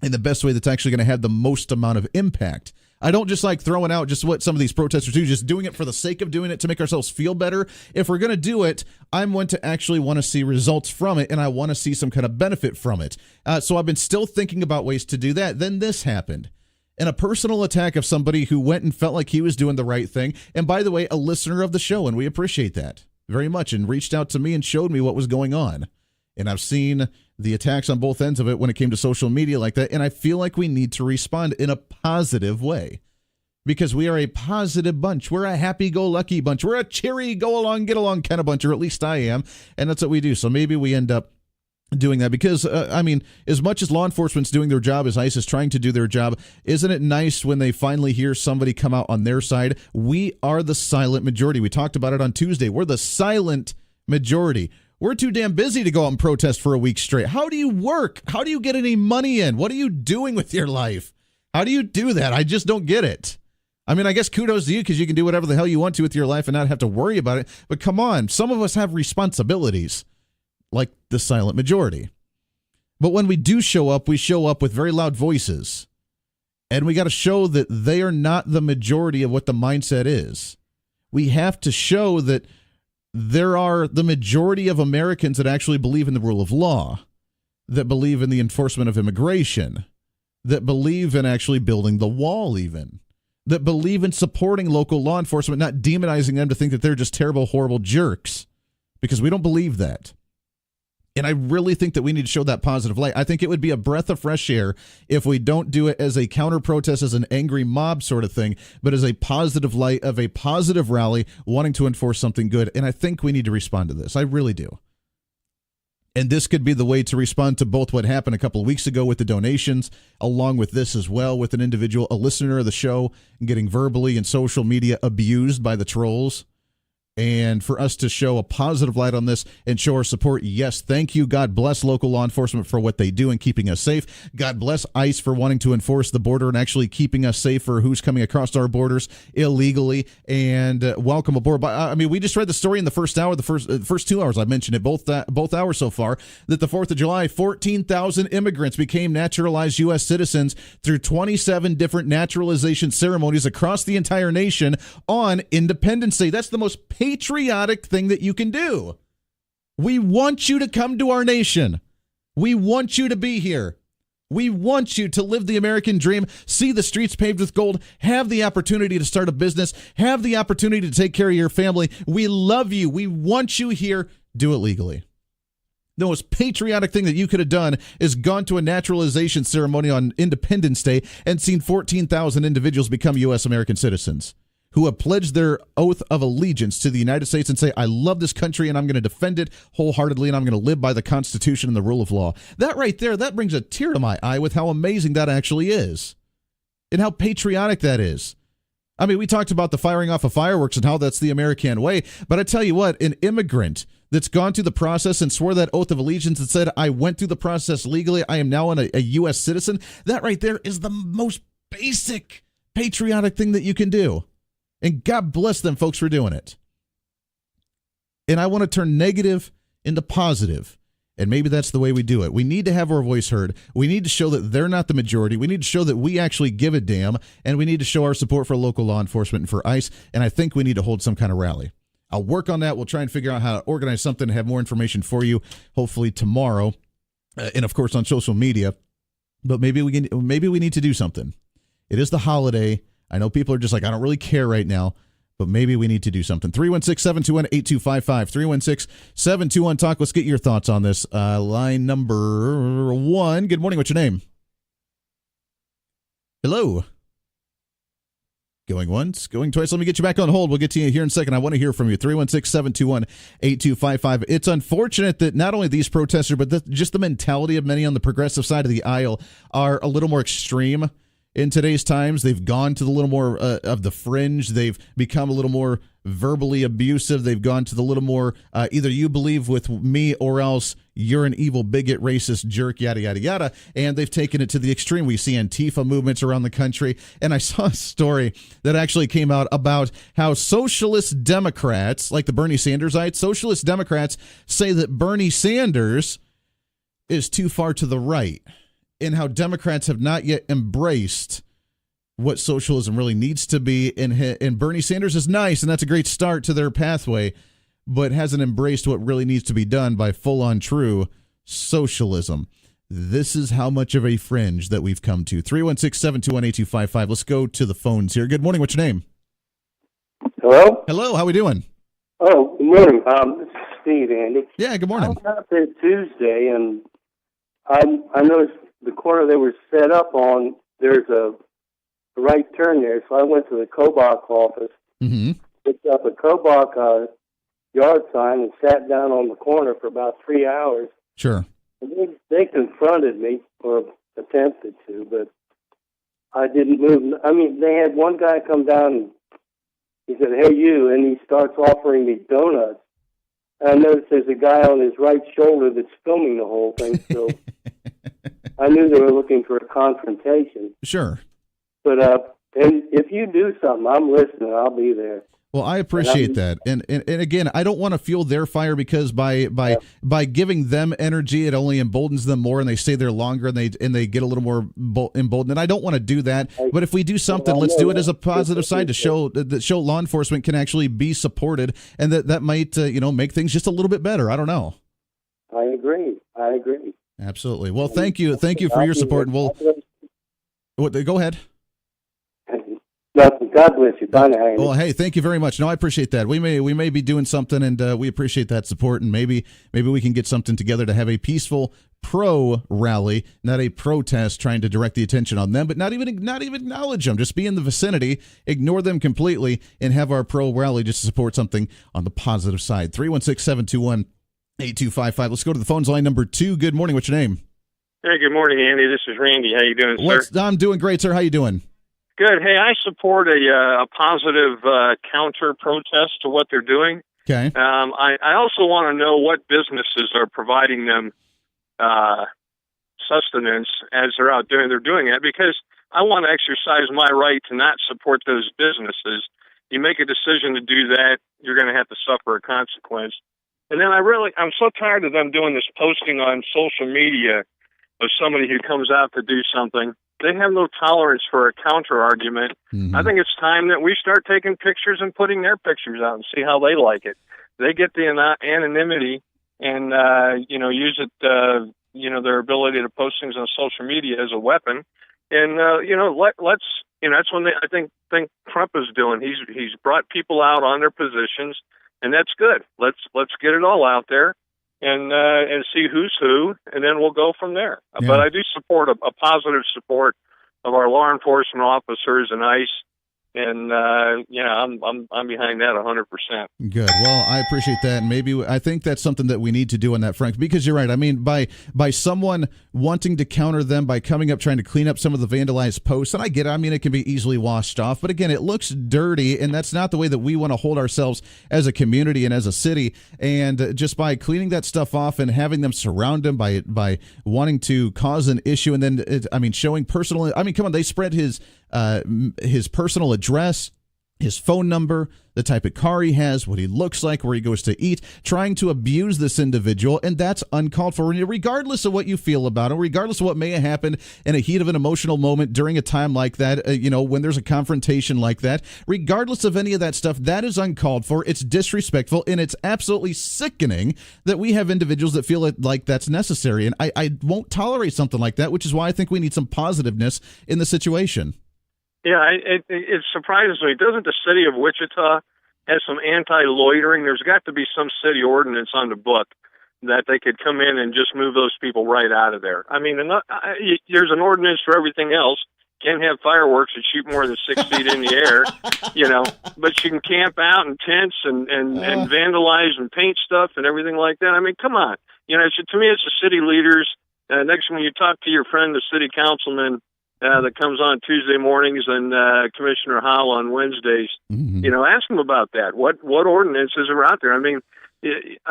in the best way that's actually going to have the most amount of impact. I don't just like throwing out just what some of these protesters do, just doing it for the sake of doing it to make ourselves feel better. If we're going to do it, I'm one to actually want to see results from it, and I want to see some kind of benefit from it. So I've been still thinking about ways to do that. Then this happened. And a personal attack of somebody who went and felt like he was doing the right thing. And by the way, a listener of the show, and we appreciate that very much, and reached out to me and showed me what was going on. And I've seen the attacks on both ends of it when it came to social media like that, and I feel like we need to respond in a positive way because we are a positive bunch. We're a happy-go-lucky bunch. We're a cheery, go-along, get-along kind of bunch, or at least I am, and that's what we do. So maybe we end up doing that because, as much as law enforcement's doing their job, as ICE is trying to do their job, isn't it nice when they finally hear somebody come out on their side? We are the silent majority. We talked about it on Tuesday. We're the silent majority. We're too damn busy to go out and protest for a week straight. How do you work? How do you get any money in? What are you doing with your life? How do you do that? I just don't get it. I mean, I guess kudos to you because you can do whatever the hell you want to with your life and not have to worry about it. But come on, some of us have responsibilities, like the silent majority. But when we do show up, we show up with very loud voices. And we got to show that they are not the majority of what the mindset is. We have to show that there are the majority of Americans that actually believe in the rule of law, that believe in the enforcement of immigration, that believe in actually building the wall even, that believe in supporting local law enforcement, not demonizing them to think that they're just terrible, horrible jerks, because we don't believe that. And I really think that we need to show that positive light. I think it would be a breath of fresh air if we don't do it as a counter-protest, as an angry mob sort of thing, but as a positive light of a positive rally wanting to enforce something good. And I think we need to respond to this. I really do. And this could be the way to respond to both what happened a couple of weeks ago with the donations, along with this as well, with an individual, a listener of the show, getting verbally and social media abused by the trolls. And for us to show a positive light on this and show our support, yes, thank you. God bless local law enforcement for what they do and keeping us safe. God bless ICE for wanting to enforce the border and actually keeping us safe for who's coming across our borders illegally. And welcome aboard. I mean, we just read the story in the first hour, the first 2 hours. I mentioned it both hours so far, that the 4th of July, 14,000 immigrants became naturalized U.S. citizens through 27 different naturalization ceremonies across the entire nation on Independence Day. That's the most patriotic thing that you can do. We want you to come to our nation. We want you to be here. We want you to live the American dream, see the streets paved with gold, have the opportunity to start a business, have the opportunity to take care of your family. We love you. We want you here. Do it legally. The most patriotic thing that you could have done is gone to a naturalization ceremony on Independence Day and seen 14,000 individuals become U.S. American citizens who have pledged their oath of allegiance to the United States and say, I love this country and I'm going to defend it wholeheartedly and I'm going to live by the Constitution and the rule of law. That right there, that brings a tear to my eye with how amazing that actually is and how patriotic that is. I mean, we talked about the firing off of fireworks and how that's the American way, but I tell you what, an immigrant that's gone through the process and swore that oath of allegiance and said, I went through the process legally, I am now a U.S. citizen, that right there is the most basic patriotic thing that you can do. And God bless them folks for doing it. And I want to turn negative into positive. And maybe that's the way we do it. We need to have our voice heard. We need to show that they're not the majority. We need to show that we actually give a damn. And we need to show our support for local law enforcement and for ICE. And I think we need to hold some kind of rally. I'll work on that. We'll try and figure out how to organize something and have more information for you, hopefully tomorrow. And, of course, on social media. But maybe we need to do something. It is the holiday. I know people are just like, I don't really care right now, but maybe we need to do something. 316-721-8255, 316-721-TALK. Let's get your thoughts on this. Line number 1. Good morning. What's your name? Hello. Going once, going twice. Let me get you back on hold. We'll get to you here in a second. I want to hear from you. 316-721-8255. It's unfortunate that not only these protesters, but just the mentality of many on the progressive side of the aisle are a little more extreme. In today's times, they've gone to the little more of the fringe. They've become a little more verbally abusive. They've gone to the little more either you believe with me or else you're an evil bigot, racist jerk, yada, yada, yada. And they've taken it to the extreme. We see Antifa movements around the country. And I saw a story that actually came out about how socialist Democrats, like the Bernie Sanders-ites, socialist Democrats say that Bernie Sanders is too far to the right. And how Democrats have not yet embraced what socialism really needs to be. And Bernie Sanders is nice, and that's a great start to their pathway, but hasn't embraced what really needs to be done by full-on true socialism. This is how much of a fringe that we've come to. 316-721-8255. Let's go to the phones here. Good morning. What's your name? Hello? Hello. How are we doing? Oh, good morning. This is Steve, Andy. Yeah, good morning. I was out there Tuesday, and I noticed the corner they were set up on, there's a right turn there. So I went to the Kobach office, picked up a Kobach yard sign, and sat down on the corner for about 3 hours. Sure. And they confronted me, or attempted to, but I didn't move. I mean, they had one guy come down, and he said, "Hey, you," and he starts offering me donuts. And I noticed there's a guy on his right shoulder that's filming the whole thing, so I knew they were looking for a confrontation. Sure. But and if you do something, I'm listening. I'll be there. Well, I appreciate that. And again, I don't want to fuel their fire because by giving them energy, it only emboldens them more, and they stay there longer, and they get a little more emboldened. And I don't want to do that. But if we do something, let's do it as a positive side to show law enforcement can actually be supported, and that might make things just a little bit better. I don't know. I agree. Absolutely. Well, thank you for your support, and go ahead. Nothing. God bless you. Bye now, Andy. Well, hey, thank you very much. No, I appreciate that. We may be doing something, and we appreciate that support, and maybe we can get something together to have a peaceful pro rally, not a protest trying to direct the attention on them, but not even acknowledge them. Just be in the vicinity, ignore them completely, and have our pro rally just to support something on the positive side. 316-721-8255. Let's go to the phones, line number 2. Good morning. What's your name? Hey, good morning, Andy. This is Randy. How you doing, sir? I'm doing great, sir. How you doing? Good. Hey, I support a positive counter protest to what they're doing. Okay. I also want to know what businesses are providing them sustenance as they're out doing it, because I want to exercise my right to not support those businesses. You make a decision to do that, you're going to have to suffer a consequence. And then I'm so tired of them doing this posting on social media of somebody who comes out to do something. They have no tolerance for a counter argument. Mm-hmm. I think it's time that we start taking pictures and putting their pictures out and see how they like it. They get the anonymity and, use it, their ability to post things on social media as a weapon. And, let's, that's when I think Trump is doing. He's brought people out on their positions, and that's good. Let's get it all out there. And see who's who, and then we'll go from there. Yeah. But I do support a positive support of our law enforcement officers and ICE, and I'm behind that 100%. Good. Well, I appreciate that, and I think that's something that we need to do on that front, because you're right. I mean, by someone wanting to counter them by coming up trying to clean up some of the vandalized posts, and I get it. I mean, it can be easily washed off, but again, it looks dirty, and that's not the way that we want to hold ourselves as a community and as a city. And just by cleaning that stuff off and having them surround him by wanting to cause an issue, and then showing personal. I mean, come on, they spread his personal address, his phone number, the type of car he has, what he looks like, where he goes to eat, trying to abuse this individual, and that's uncalled for. Regardless of what you feel about him, regardless of what may have happened in a heat of an emotional moment during a time like that, when there's a confrontation like that, regardless of any of that stuff, that is uncalled for. It's disrespectful, and it's absolutely sickening that we have individuals that feel like that's necessary. And I won't tolerate something like that, which is why I think we need some positiveness in the situation. Yeah, it surprises me. Doesn't the city of Wichita have some anti-loitering? There's got to be some city ordinance on the book that they could come in and just move those people right out of there. I mean, there's an ordinance for everything else. Can't have fireworks that shoot more than 6 feet in the air, but you can camp out in tents and vandalize and paint stuff and everything like that. I mean, come on. To me, it's the city leaders. Next, when you talk to your friend, the city councilman, that comes on Tuesday mornings and Commissioner Howell on Wednesdays. Mm-hmm. Ask him about that. What ordinances are out there? I mean,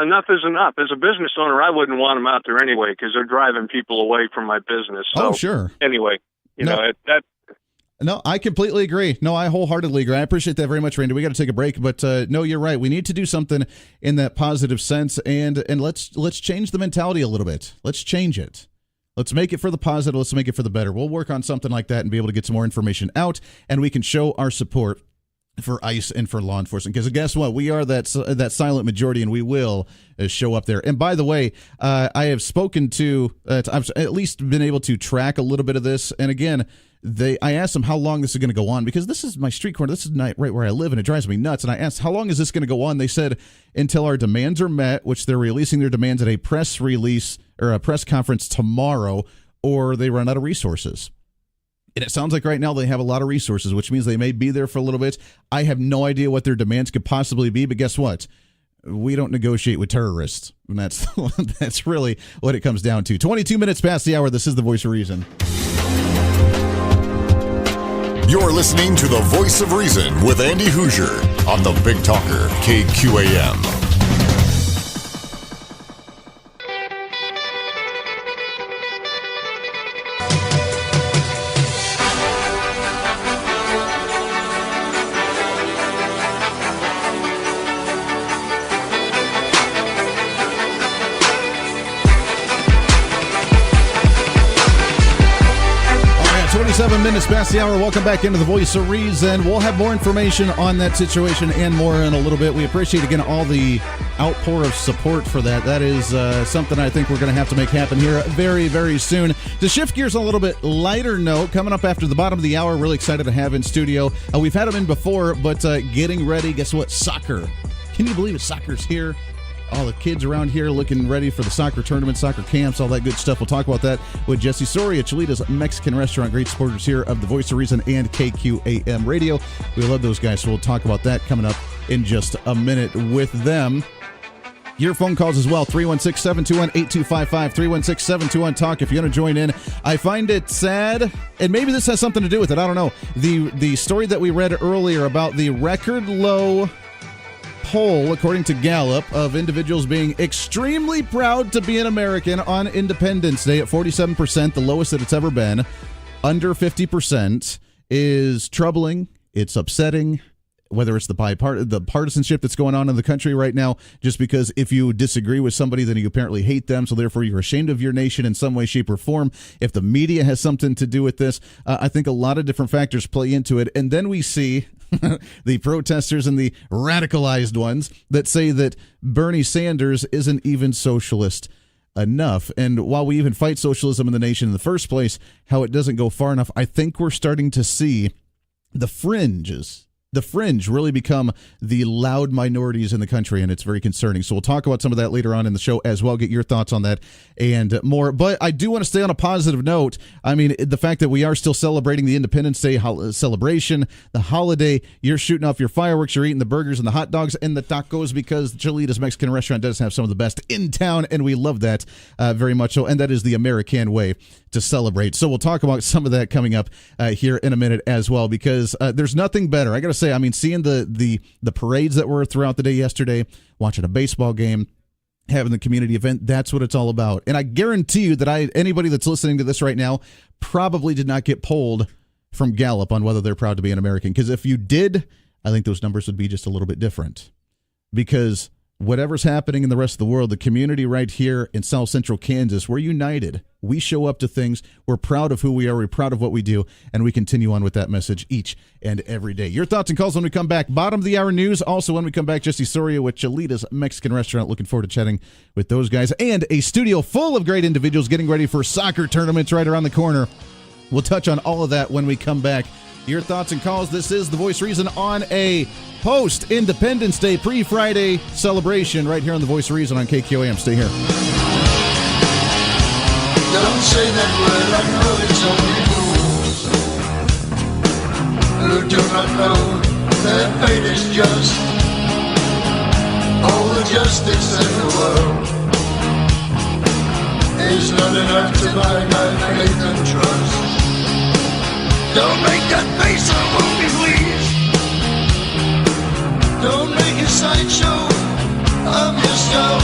enough is enough. As a business owner, I wouldn't want them out there anyway because they're driving people away from my business. So, sure. Anyway, No, I completely agree. No, I wholeheartedly agree. I appreciate that very much, Randy. We got to take a break, but no, you're right. We need to do something in that positive sense, and let's change the mentality a little bit. Let's change it. Let's make it for the positive. Let's make it for the better. We'll work on something like that and be able to get some more information out, and we can show our support for ICE and for law enforcement. Because guess what? We are that silent majority, and we will show up there. And by the way, I have spoken to, I've at least been able to track a little bit of this. And again, I asked them how long this is going to go on, because this is my street corner. This is right where I live, and it drives me nuts. And I asked, how long is this going to go on? They said until our demands are met, which they're releasing their demands at a press release or a press conference tomorrow, or they run out of resources. And it sounds like right now they have a lot of resources, which means they may be there for a little bit. I have no idea what their demands could possibly be, but guess what? We don't negotiate with terrorists. And that's really what it comes down to. 22 minutes past the hour. This is the Voice of Reason. You're listening to the Voice of Reason with Andy Hoosier on the Big Talker, KQAM. 27 minutes past the hour. Welcome back into the Voice of Reason. We'll have more information on that situation and more in a little bit. We appreciate, again, all the outpour of support for that. That is something I think we're going to have to make happen here very, very soon. To shift gears on a little bit lighter note, coming up after the bottom of the hour, really excited to have in studio. We've had him in before, but getting ready. Guess what? Soccer. Can you believe it? Soccer's here. All the kids around here looking ready for the soccer tournament, soccer camps, all that good stuff. We'll talk about that with Jesse Soria, Cholita's Mexican restaurant. Great supporters here of the Voice of Reason and KQAM Radio. We love those guys, so we'll talk about that coming up in just a minute with them. Your phone calls as well, 316-721-8255, 316-721-TALK if you want to join in. I find it sad, and maybe this has something to do with it, I don't know. The story that we read earlier about the record low poll, according to Gallup, of individuals being extremely proud to be an American on Independence Day at 47%, the lowest that it's ever been, under 50%, is troubling. It's upsetting, whether it's the partisanship that's going on in the country right now, just because if you disagree with somebody, then you apparently hate them, so therefore you're ashamed of your nation in some way, shape, or form. If the media has something to do with this, I think a lot of different factors play into it. And then we see the protesters and the radicalized ones that say that Bernie Sanders isn't even socialist enough. And while we even fight socialism in the nation in the first place, how it doesn't go far enough, I think we're starting to see the fringe really become the loud minorities in the country, and it's very concerning. So we'll talk about some of that later on in the show as well, get your thoughts on that and more. But I do want to stay on a positive note. I mean, the fact that we are still celebrating the Independence Day celebration, the holiday, you're shooting off your fireworks, you're eating the burgers and the hot dogs and the tacos, because Cholita's Mexican restaurant does have some of the best in town, and we love that very much so, and that is the American way to celebrate. So we'll talk about some of that coming up here in a minute as well, because there's nothing better. I got to say, I mean, seeing the parades that were throughout the day yesterday, watching a baseball game, having the community event, that's what it's all about. And I guarantee you that anybody that's listening to this right now probably did not get polled from Gallup on whether they're proud to be an American, because if you did, I think those numbers would be just a little bit different. Because whatever's happening in the rest of the world, the community right here in South Central Kansas, we're united. We show up to things. We're proud of who we are. We're proud of what we do. And we continue on with that message each and every day. Your thoughts and calls when we come back. Bottom of the hour news. Also, when we come back, Jesse Soria with Cholita's Mexican restaurant. Looking forward to chatting with those guys. And a studio full of great individuals getting ready for soccer tournaments right around the corner. We'll touch on all of that when we come back. Your thoughts and calls. This is The Voice Reason on a post-Independence Day, pre-Friday celebration right here on The Voice of Reason on KQAM. Stay here. Don't say that word, I know it's only fools who do not know that fate is just. All the justice in the world is not enough to buy my faith and trust. Don't make that face, I won't be pleased. Don't make a sideshow of yourself.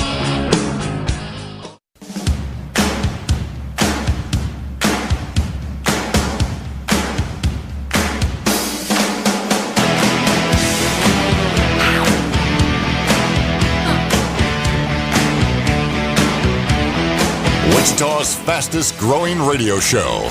Wichita's fastest growing radio show.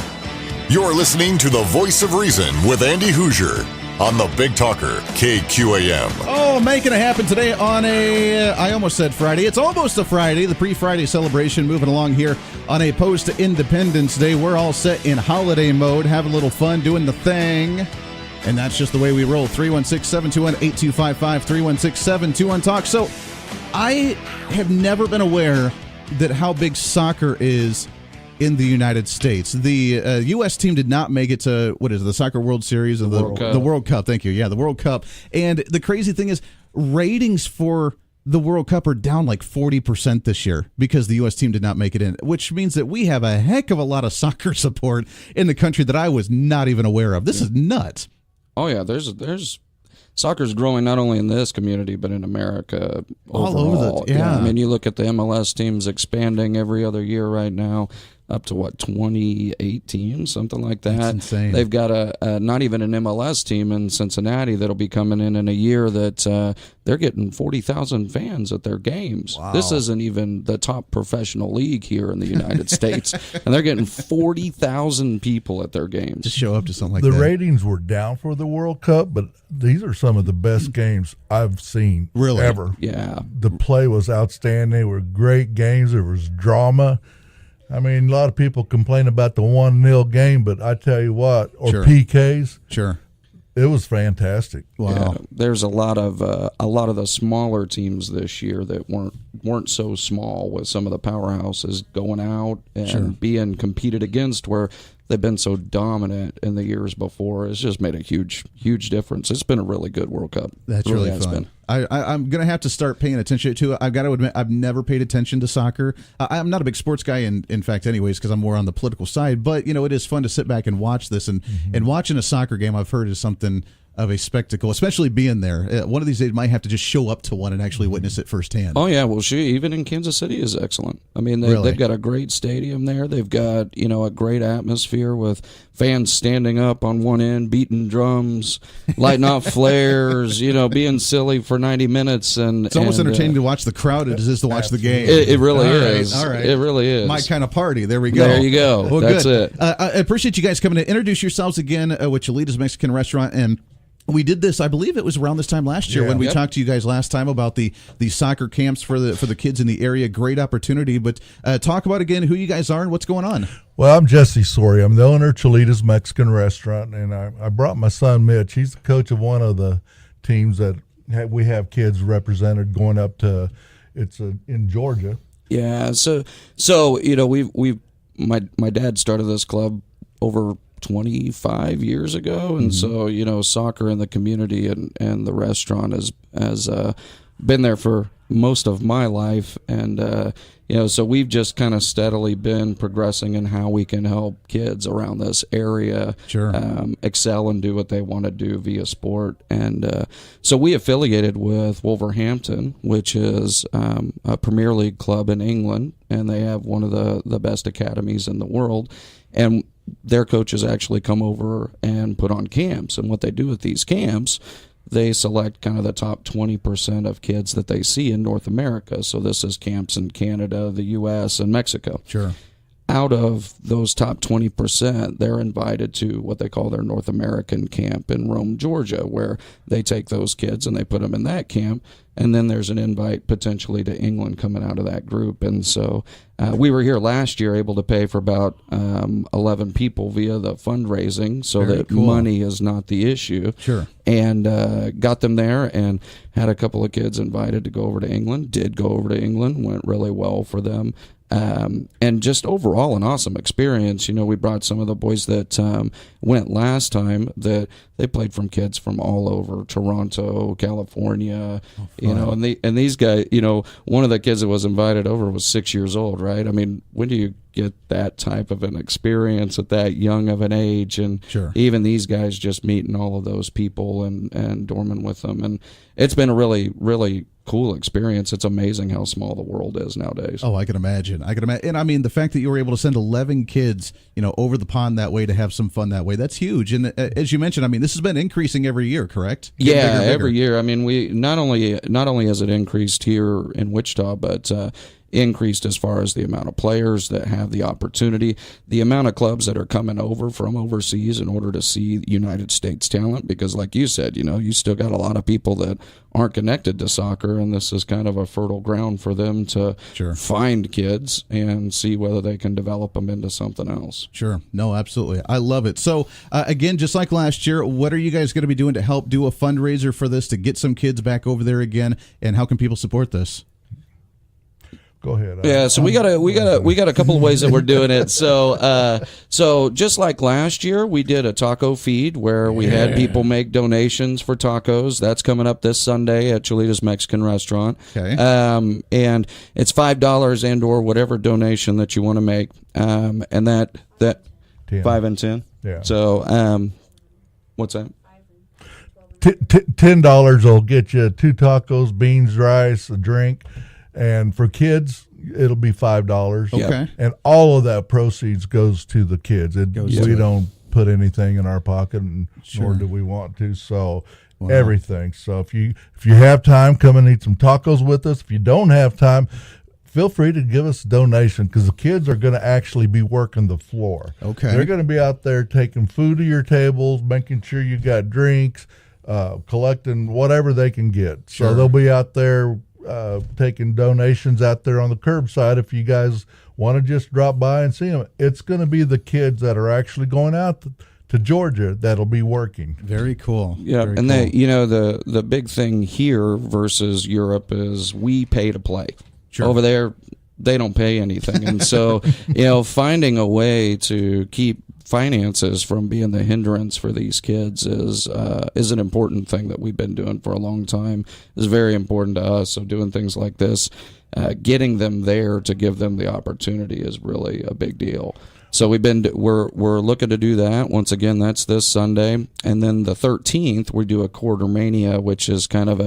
You're listening to The Voice of Reason with Andy Hoosier on the Big Talker, KQAM. Oh, making it happen today on I almost said Friday. It's almost a Friday, the pre-Friday celebration moving along here on a post-Independence Day. We're all set in holiday mode, having a little fun, doing the thing. And that's just the way we roll. 316-721-8255, 316-721-TALK. So I have never been aware that how big soccer is in the United States. The U.S. team did not make it to, the Soccer World Series? Or the World Cup. Thank you. Yeah, the World Cup. And the crazy thing is, ratings for the World Cup are down like 40% this year because the U.S. team did not make it in, which means that we have a heck of a lot of soccer support in the country that I was not even aware of. This is nuts. Oh, yeah. There's soccer's growing not only in this community, but in America overall. All over yeah. I mean, you look at the MLS teams expanding every other year right now. up to 28 teams, something like that. That's insane. They've got a not even an MLS team in Cincinnati that'll be coming in a year that they're getting 40,000 fans at their games. Wow. This isn't even the top professional league here in the United States, and they're getting 40,000 people at their games. Just show up to something like the that. ratings were down for the World Cup, but these are some of the best games I've seen ever. Yeah. The play was outstanding. They were great games. There was drama. I mean, a lot of people complain about the 1-0 game, but I tell you what, or Sure. PKs. Sure. It was fantastic. Wow. Yeah, there's a lot of the smaller teams this year that weren't so small, with some of the powerhouses going out and Sure. being competed against, where they've been so dominant in the years before. It's just made a huge difference. It's been a really good World Cup. That's It really has fun. been. I'm going to have to start paying attention to it. I've got to admit, I've never paid attention to soccer. I'm not a big sports guy, in fact, anyways, because I'm more on the political side. But, it is fun to sit back and watch this. And watching a soccer game, I've heard, is something of a spectacle, especially being there. One of these days, might have to just show up to one and actually witness it firsthand. Oh yeah, well, even in Kansas City is excellent. I mean, they've got a great stadium there. They've got a great atmosphere with fans standing up on one end, beating drums, lighting off flares, being silly for 90 minutes, and it's almost entertaining to watch the crowd as it is to watch the game. It really is. All right, it really is. My kind of party. There we go. There you go. Well, That's good. it. I appreciate you guys coming in. Introduce yourselves again with Cholita's Mexican Restaurant. And we did this, I believe it was around this time last year when we talked to you guys last time about the soccer camps for the kids in the area. Great opportunity, but talk about again who you guys are and what's going on. Well, I'm Jesse Soria. I'm the owner of Cholita's Mexican Restaurant, and I brought my son Mitch. He's the coach of one of the teams that we have kids represented going up to. It's in Georgia. Yeah, so we my dad started this club over 25 years ago, and so soccer in the community and the restaurant has been there for most of my life, and so we've just kind of steadily been progressing in how we can help kids around this area excel and do what they want to do via sport. And so we affiliated with Wolverhampton, which is a Premier League club in England, and they have one of the best academies in the world, and their coaches actually come over and put on camps. And what they do with these camps, they select kind of the top 20% of kids that they see in North America. So this is camps in Canada, the U.S., and Mexico. Sure. Out of those top 20%, they're invited to what they call their North American camp in Rome, Georgia, where they take those kids and they put them in that camp. And then there's an invite potentially to England coming out of that group. And so we were here last year able to pay for about 11 people via the fundraising, so Very that cool. money is not the issue. Sure. And got them there and had a couple of kids invited to go over to England. Did go over to England, went really well for them. And just overall an awesome experience. We brought some of the boys that went last time, that they played from kids from all over Toronto, California, and these guys, one of the kids that was invited over was 6 years old, right? I mean, when do you get that type of an experience at that young of an age? And even these guys just meeting all of those people and dorming with them. And it's been a really, really cool experience. It's amazing how small the world is nowadays. Oh, I can imagine. And I mean, the fact that you were able to send 11 kids, over the pond that way to have some fun that way, that's huge. And as you mentioned, I mean, this has been increasing every year, correct? Getting bigger and bigger. Every year. I mean, we not only has it increased here in Wichita, but increased as far as the amount of players that have the opportunity, the amount of clubs that are coming over from overseas in order to see United States talent, because like you said, you still got a lot of people that aren't connected to soccer, and this is kind of a fertile ground for them to find kids and see whether they can develop them into something else. Sure. No, absolutely. I love it. So, again, just like last year, what are you guys going to be doing to help do a fundraiser for this, to get some kids back over there again, and how can people support this? Go ahead. Yeah, so we got a couple of ways that we're doing it. So just like last year, we did a taco feed where we had people make donations for tacos. That's coming up this Sunday at Cholita's Mexican Restaurant. Okay. And it's $5 and or whatever donation that you want to make. And that 10. 5 and 10. Yeah. So what's that? $10 will get you 2 tacos, beans, rice, a drink. And for kids, it'll be $5. Okay. And all of that proceeds goes to the kids. We don't put anything in our pocket, and nor do we want to. So everything. So if you have time, come and eat some tacos with us. If you don't have time, feel free to give us a donation, because the kids are going to actually be working the floor. Okay. They're going to be out there taking food to your tables, making sure you got drinks, collecting whatever they can get. Sure. So they'll be out there taking donations out there on the curbside. If you guys want to just drop by and see them, it's going to be the kids that are actually going out to Georgia that'll be working. Very cool. Yeah, Very and cool. the big thing here versus Europe is we pay to play. Sure. Over there, they don't pay anything, and so finding a way to keep finances from being the hindrance for these kids is an important thing that we've been doing for a long time. Is very important to us. So doing things like this, getting them there to give them the opportunity is really a big deal. So we're looking to do that. Once again, that's this Sunday. And then the 13th, we do a Quarter Mania, which is kind of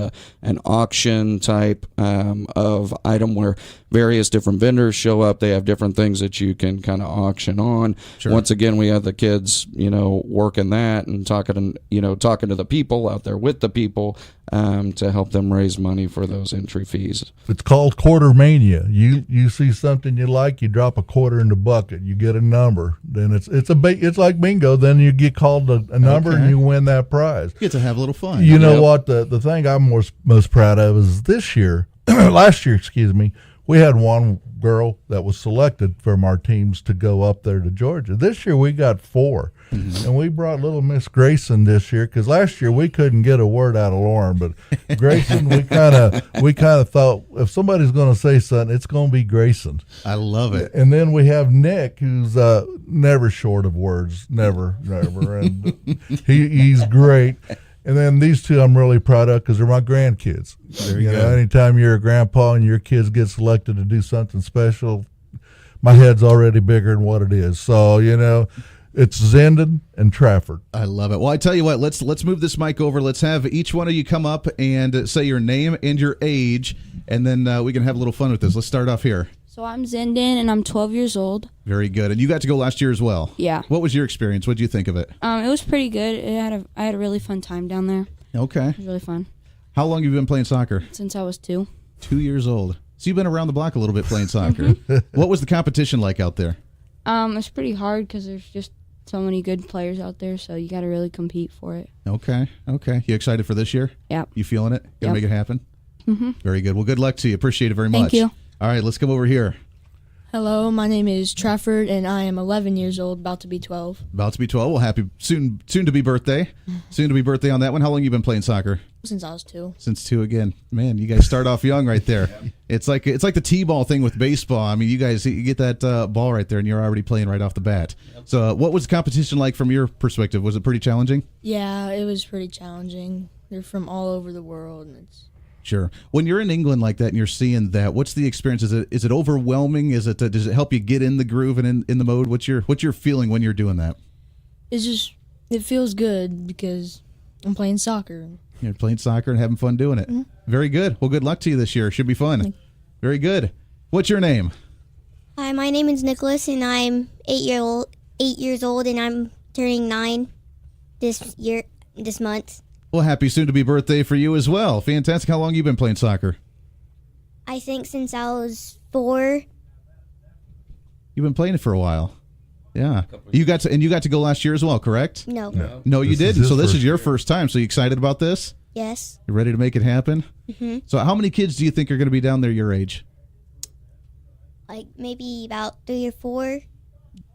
an auction type of item where various different vendors show up. They have different things that you can kind of auction on. Sure. Once again, we have the kids, working that and talking to the people out there with the people to help them raise money for those entry fees. It's called Quarter Mania. You see something you like, you drop a quarter in the bucket, you get a number, then it's like bingo. Then you get called a number and you win that prize. You get to have a little fun. You know what? The thing I'm most proud of is this year, last year, excuse me, we had one girl that was selected from our teams to go up there to Georgia. This year we got 4. Mm-hmm. And we brought little Miss Grayson this year, because last year we couldn't get a word out of Lauren, but Grayson, we kind of thought if somebody's going to say something, it's going to be Grayson. I love it. And then we have Nick, who's never short of words, never, and he's great. And then these two I'm really proud of, because they're my grandkids. There you go. Anytime you're a grandpa and your kids get selected to do something special, my head's already bigger than what it is. So, it's Zenden and Trafford. I love it. Well, I tell you what, let's move this mic over. Let's have each one of you come up and say your name and your age, and then we can have a little fun with this. Let's start off here. So I'm Zenden, and I'm 12 years old. Very good. And you got to go last year as well. Yeah. What was your experience? What did you think of it? It was pretty good. I had a really fun time down there. Okay. It was really fun. How long have you been playing soccer? Since I was 2. 2 years old. So you've been around the block a little bit playing soccer. What was the competition like out there? It's pretty hard because there's just so many good players out there, so you got to really compete for it. Okay. You excited for this year? Yep. You feeling it? Gonna make it happen? Mm-hmm. Very good. Well, good luck to you. Appreciate it very much. Thank you. All right, let's come over here. Hello, my name is Trafford, and I am 11 years old, about to be 12. About to be 12. Well, happy soon to be birthday. Soon to be birthday on that one. How long you been playing soccer? Since I was 2. Since 2 again. Man, you guys start off young right there. It's like the T-ball thing with baseball. I mean, you get that ball right there, and you're already playing right off the bat. So what was the competition like from your perspective? Was it pretty challenging? Yeah, it was pretty challenging. They're from all over the world, and it's... Sure. When you're in England like that and you're seeing that, what's the experience? Is it overwhelming? Does it help you get in the groove and in the mode? What's your feeling when you're doing that? It feels good because I'm playing soccer. You're playing soccer and having fun doing it. Mm-hmm. Very good. Well, good luck to you this year. Should be fun. Very good. What's your name? Hi, my name is Nicholas, and I'm 8 years old, and I'm turning 9 this month. Well, happy soon-to-be birthday for you as well. Fantastic. How long have you been playing soccer? I think since I was 4. You've been playing it for a while. Yeah. You got to go last year as well, correct? No. No, you didn't. So this is your first time. So you excited about this? Yes. You ready to make it happen? Mm-hmm. So how many kids do you think are going to be down there your age? Like maybe about 3 or 4.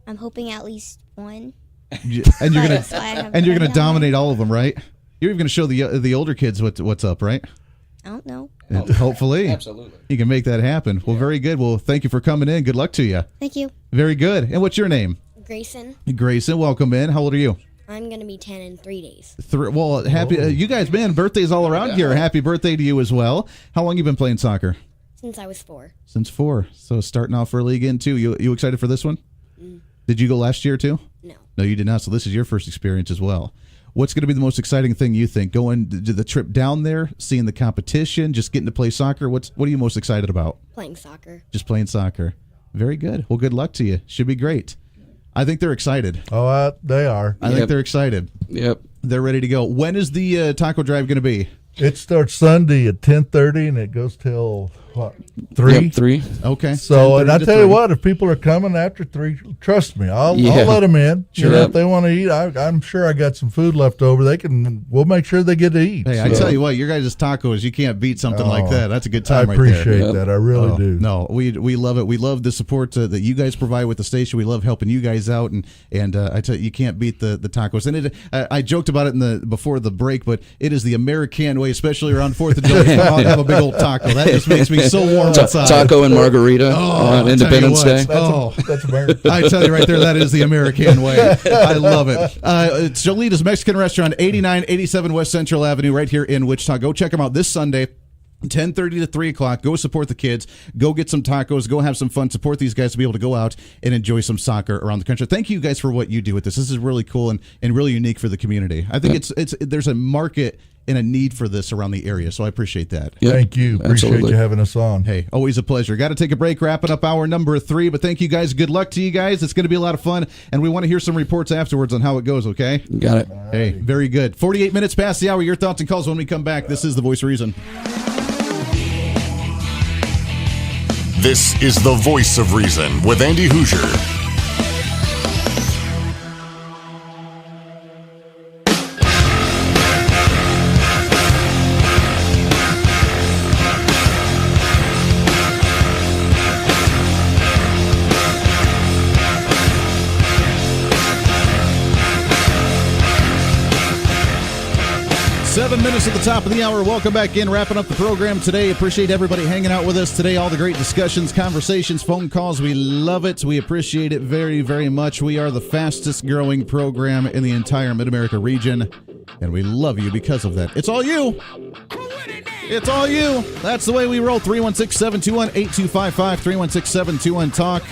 I'm hoping at least 1. And you're gonna dominate all of them, right? You're even going to show the older kids what's up, right? I don't know. Hopefully. Absolutely. You can make that happen. Well, very good. Well, thank you for coming in. Good luck to you. Thank you. Very good. And what's your name? Grayson. Grayson, welcome in. How old are you? I'm going to be 10 in 3 days. Well, happy. You guys, man, birthdays all around here. Happy birthday to you as well. How long you been playing soccer? Since I was 4. Since 4. So starting off early again, too. You excited for this one? Did you go last year, too? No. No, you did not. So this is your first experience as well. What's going to be the most exciting thing you think? Going to the trip down there, seeing the competition, just getting to play soccer? What are you most excited about? Playing soccer. Just playing soccer. Very good. Well, good luck to you. Should be great. I think they're excited. Oh, they are. I think they're excited. Yep. They're ready to go. When is the taco drive going to be? It starts Sunday at 10:30 and it goes till what, 3? Yep, 3. Okay. So, and I tell you what, if people are coming after 3, trust me, I'll Yeah. let them in. Sure. If they want to eat, I'm sure I got some food left over. We'll make sure they get to eat. Hey, I tell you what, your guys' tacos, you can't beat something like that. That's a good time I right there. appreciate that. I really do. No, we love it. We love the support that you guys provide with the station. We love helping you guys out, and I tell you, you can't beat the tacos. And I joked about it before the break, but it is the American way, especially around 4th of July. Come out and have a big old taco. That just makes me so warm inside. Taco and margarita on Independence Day. That's American. I tell you right there, that is the American way. I love it. It's Cholita's Mexican Restaurant, 8987 West Central Avenue, right here in Wichita. Go check them out this Sunday. 10:30 to 3 o'clock. Go support the kids. Go get some tacos. Go have some fun. Support these guys to be able to go out and enjoy some soccer around the country. Thank you guys for what you do with this. This is really cool and really unique for the community. I think there's a market and a need for this around the area, so I appreciate that. Yep. Thank you. Appreciate you having us on. Hey, always a pleasure. Got to take a break, wrapping up hour number 3, but thank you guys. Good luck to you guys. It's going to be a lot of fun, and we want to hear some reports afterwards on how it goes, okay? Got it. Hey, very good. 48 minutes past the hour. Your thoughts and calls when we come back. This is The Voice of Reason. This is The Voice of Reason with Andy Hoosier. 7 minutes at the top of the hour. Welcome back in. Wrapping up the program today. Appreciate everybody hanging out with us today. All the great discussions, conversations, phone calls. We love it. We appreciate it very, very much. We are the fastest growing program in the entire Mid-America region, and we love you because of that. It's all you. It's all you. That's the way we roll. 316-721-8255, 316-721-TALK.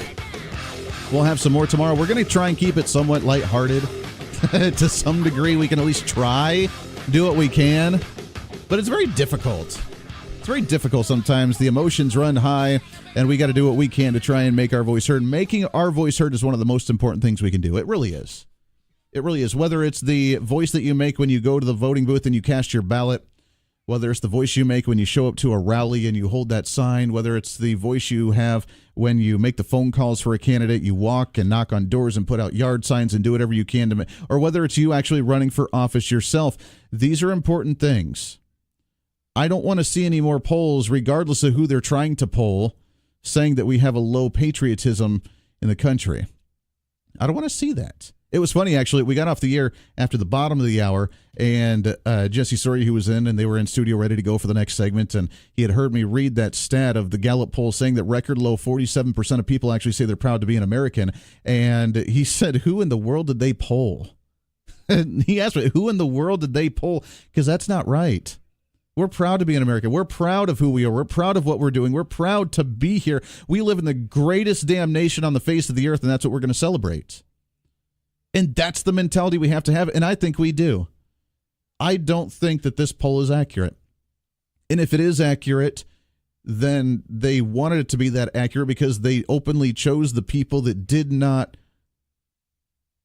We'll have some more tomorrow. We're going to try and keep it somewhat lighthearted to some degree. We can at least try. Do what we can, but it's very difficult. It's very difficult sometimes. The emotions run high, and we got to do what we can to try and make our voice heard. Making our voice heard is one of the most important things we can do. It really is. It really is. Whether it's the voice that you make when you go to the voting booth and you cast your ballot, whether it's the voice you make when you show up to a rally and you hold that sign, whether it's the voice you have when you make the phone calls for a candidate, you walk and knock on doors and put out yard signs and do whatever you can to make, or whether it's you actually running for office yourself. These are important things. I don't want to see any more polls, regardless of who they're trying to poll, saying that we have a low patriotism in the country. I don't want to see that. It was funny, actually. We got off the air after the bottom of the hour, and Jesse Sori, who was in, and they were in studio ready to go for the next segment, and he had heard me read that stat of the Gallup poll saying that record low 47% of people actually say they're proud to be an American, and he said, who in the world did they poll? And he asked me, who in the world did they poll? Because that's not right. We're proud to be an American. We're proud of who we are. We're proud of what we're doing. We're proud to be here. We live in the greatest damn nation on the face of the earth, and that's what we're going to celebrate. And that's the mentality we have to have, and I think we do. I don't think that this poll is accurate. And if it is accurate, then they wanted it to be that accurate because they openly chose the people that did not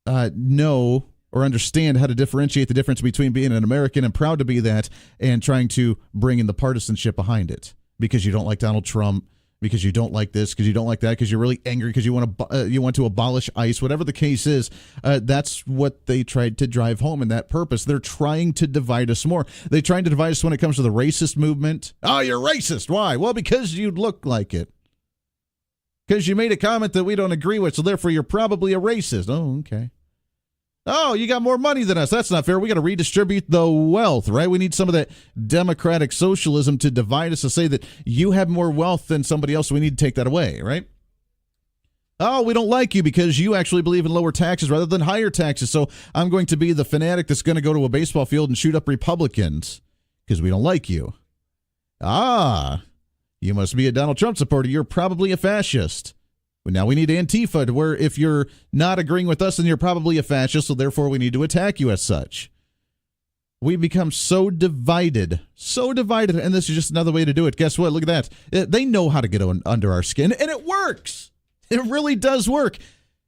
know or understand how to differentiate the difference between being an American and proud to be that and trying to bring in the partisanship behind it because you don't like Donald Trump, because you don't like this, because you don't like that, because you're really angry, because you want to abolish ICE, whatever the case is. That's what they tried to drive home in that purpose. They're trying to divide us more. They're trying to divide us when it comes to the racist movement. Oh, you're racist. Why? Well, because you look like it. Because you made a comment that we don't agree with, so therefore you're probably a racist. Oh, okay. Oh, you got more money than us. That's not fair. We got to redistribute the wealth, right? We need some of that democratic socialism to divide us, to say that you have more wealth than somebody else, so we need to take that away, right? Oh, we don't like you because you actually believe in lower taxes rather than higher taxes, so I'm going to be the fanatic that's going to go to a baseball field and shoot up Republicans because we don't like you. Ah, you must be a Donald Trump supporter. You're probably a fascist. Now we need Antifa, to where if you're not agreeing with us, then you're probably a fascist, so therefore we need to attack you as such. We become so divided, and this is just another way to do it. Guess what? Look at that. They know how to get under our skin, and it works. It really does work.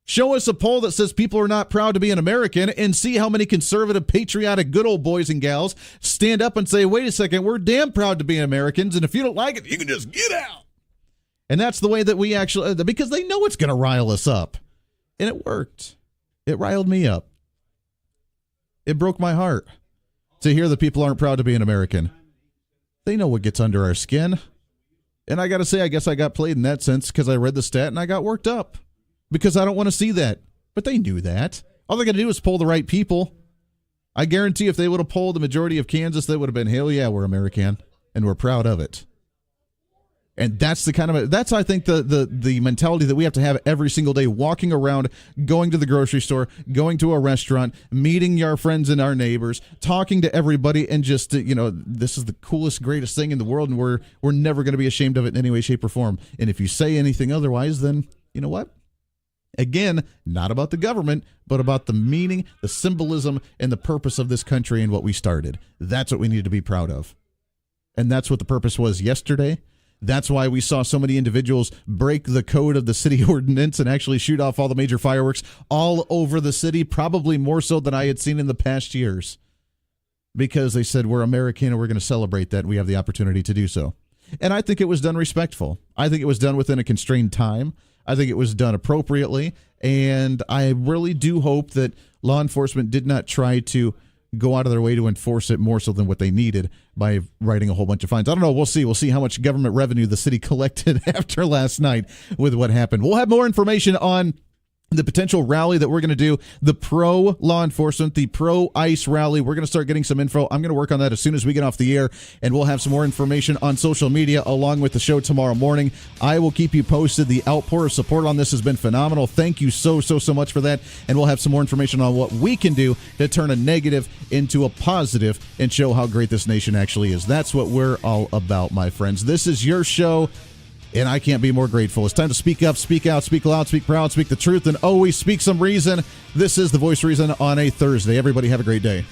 Show us a poll that says people are not proud to be an American, and see how many conservative, patriotic, good old boys and gals stand up and say, wait a second, we're damn proud to be Americans, and if you don't like it, you can just get out. And that's the way that we actually, because they know it's going to rile us up. And it worked. It riled me up. It broke my heart to hear that people aren't proud to be an American. They know what gets under our skin. And I got to say, I guess I got played in that sense because I read the stat and I got worked up. Because I don't want to see that. But they knew that. All they got to do is poll the right people. I guarantee if they would have polled the majority of Kansas, they would have been, hell yeah, we're American, and we're proud of it. And that's the kind of, that's, I think, the mentality that we have to have every single day, walking around, going to the grocery store, going to a restaurant, meeting our friends and our neighbors, talking to everybody, and just, this is the coolest, greatest thing in the world, and we're never going to be ashamed of it in any way, shape, or form. And if you say anything otherwise, then you know what? Again, not about the government, but about the meaning, the symbolism, and the purpose of this country and what we started. That's what we need to be proud of. And that's what the purpose was yesterday. That's why we saw so many individuals break the code of the city ordinance and actually shoot off all the major fireworks all over the city, probably more so than I had seen in the past years. Because they said, we're American and we're going to celebrate that, and we have the opportunity to do so. And I think it was done respectful. I think it was done within a constrained time. I think it was done appropriately, and I really do hope that law enforcement did not try to go out of their way to enforce it more so than what they needed by writing a whole bunch of fines. I don't know. We'll see. We'll see how much government revenue the city collected after last night with what happened. We'll have more information on the potential rally that we're going to do, the pro-law enforcement, the pro-ICE rally. We're going to start getting some info. I'm going to work on that as soon as we get off the air, and we'll have some more information on social media along with the show tomorrow morning. I will keep you posted. The outpour of support on this has been phenomenal. Thank you so much for that, and we'll have some more information on what we can do to turn a negative into a positive and show how great this nation actually is. That's what we're all about, my friends. This is your show, and I can't be more grateful. It's time to speak up, speak out, speak loud, speak proud, speak the truth, and always speak some reason. This is The Voice of Reason on a Thursday. Everybody have a great day.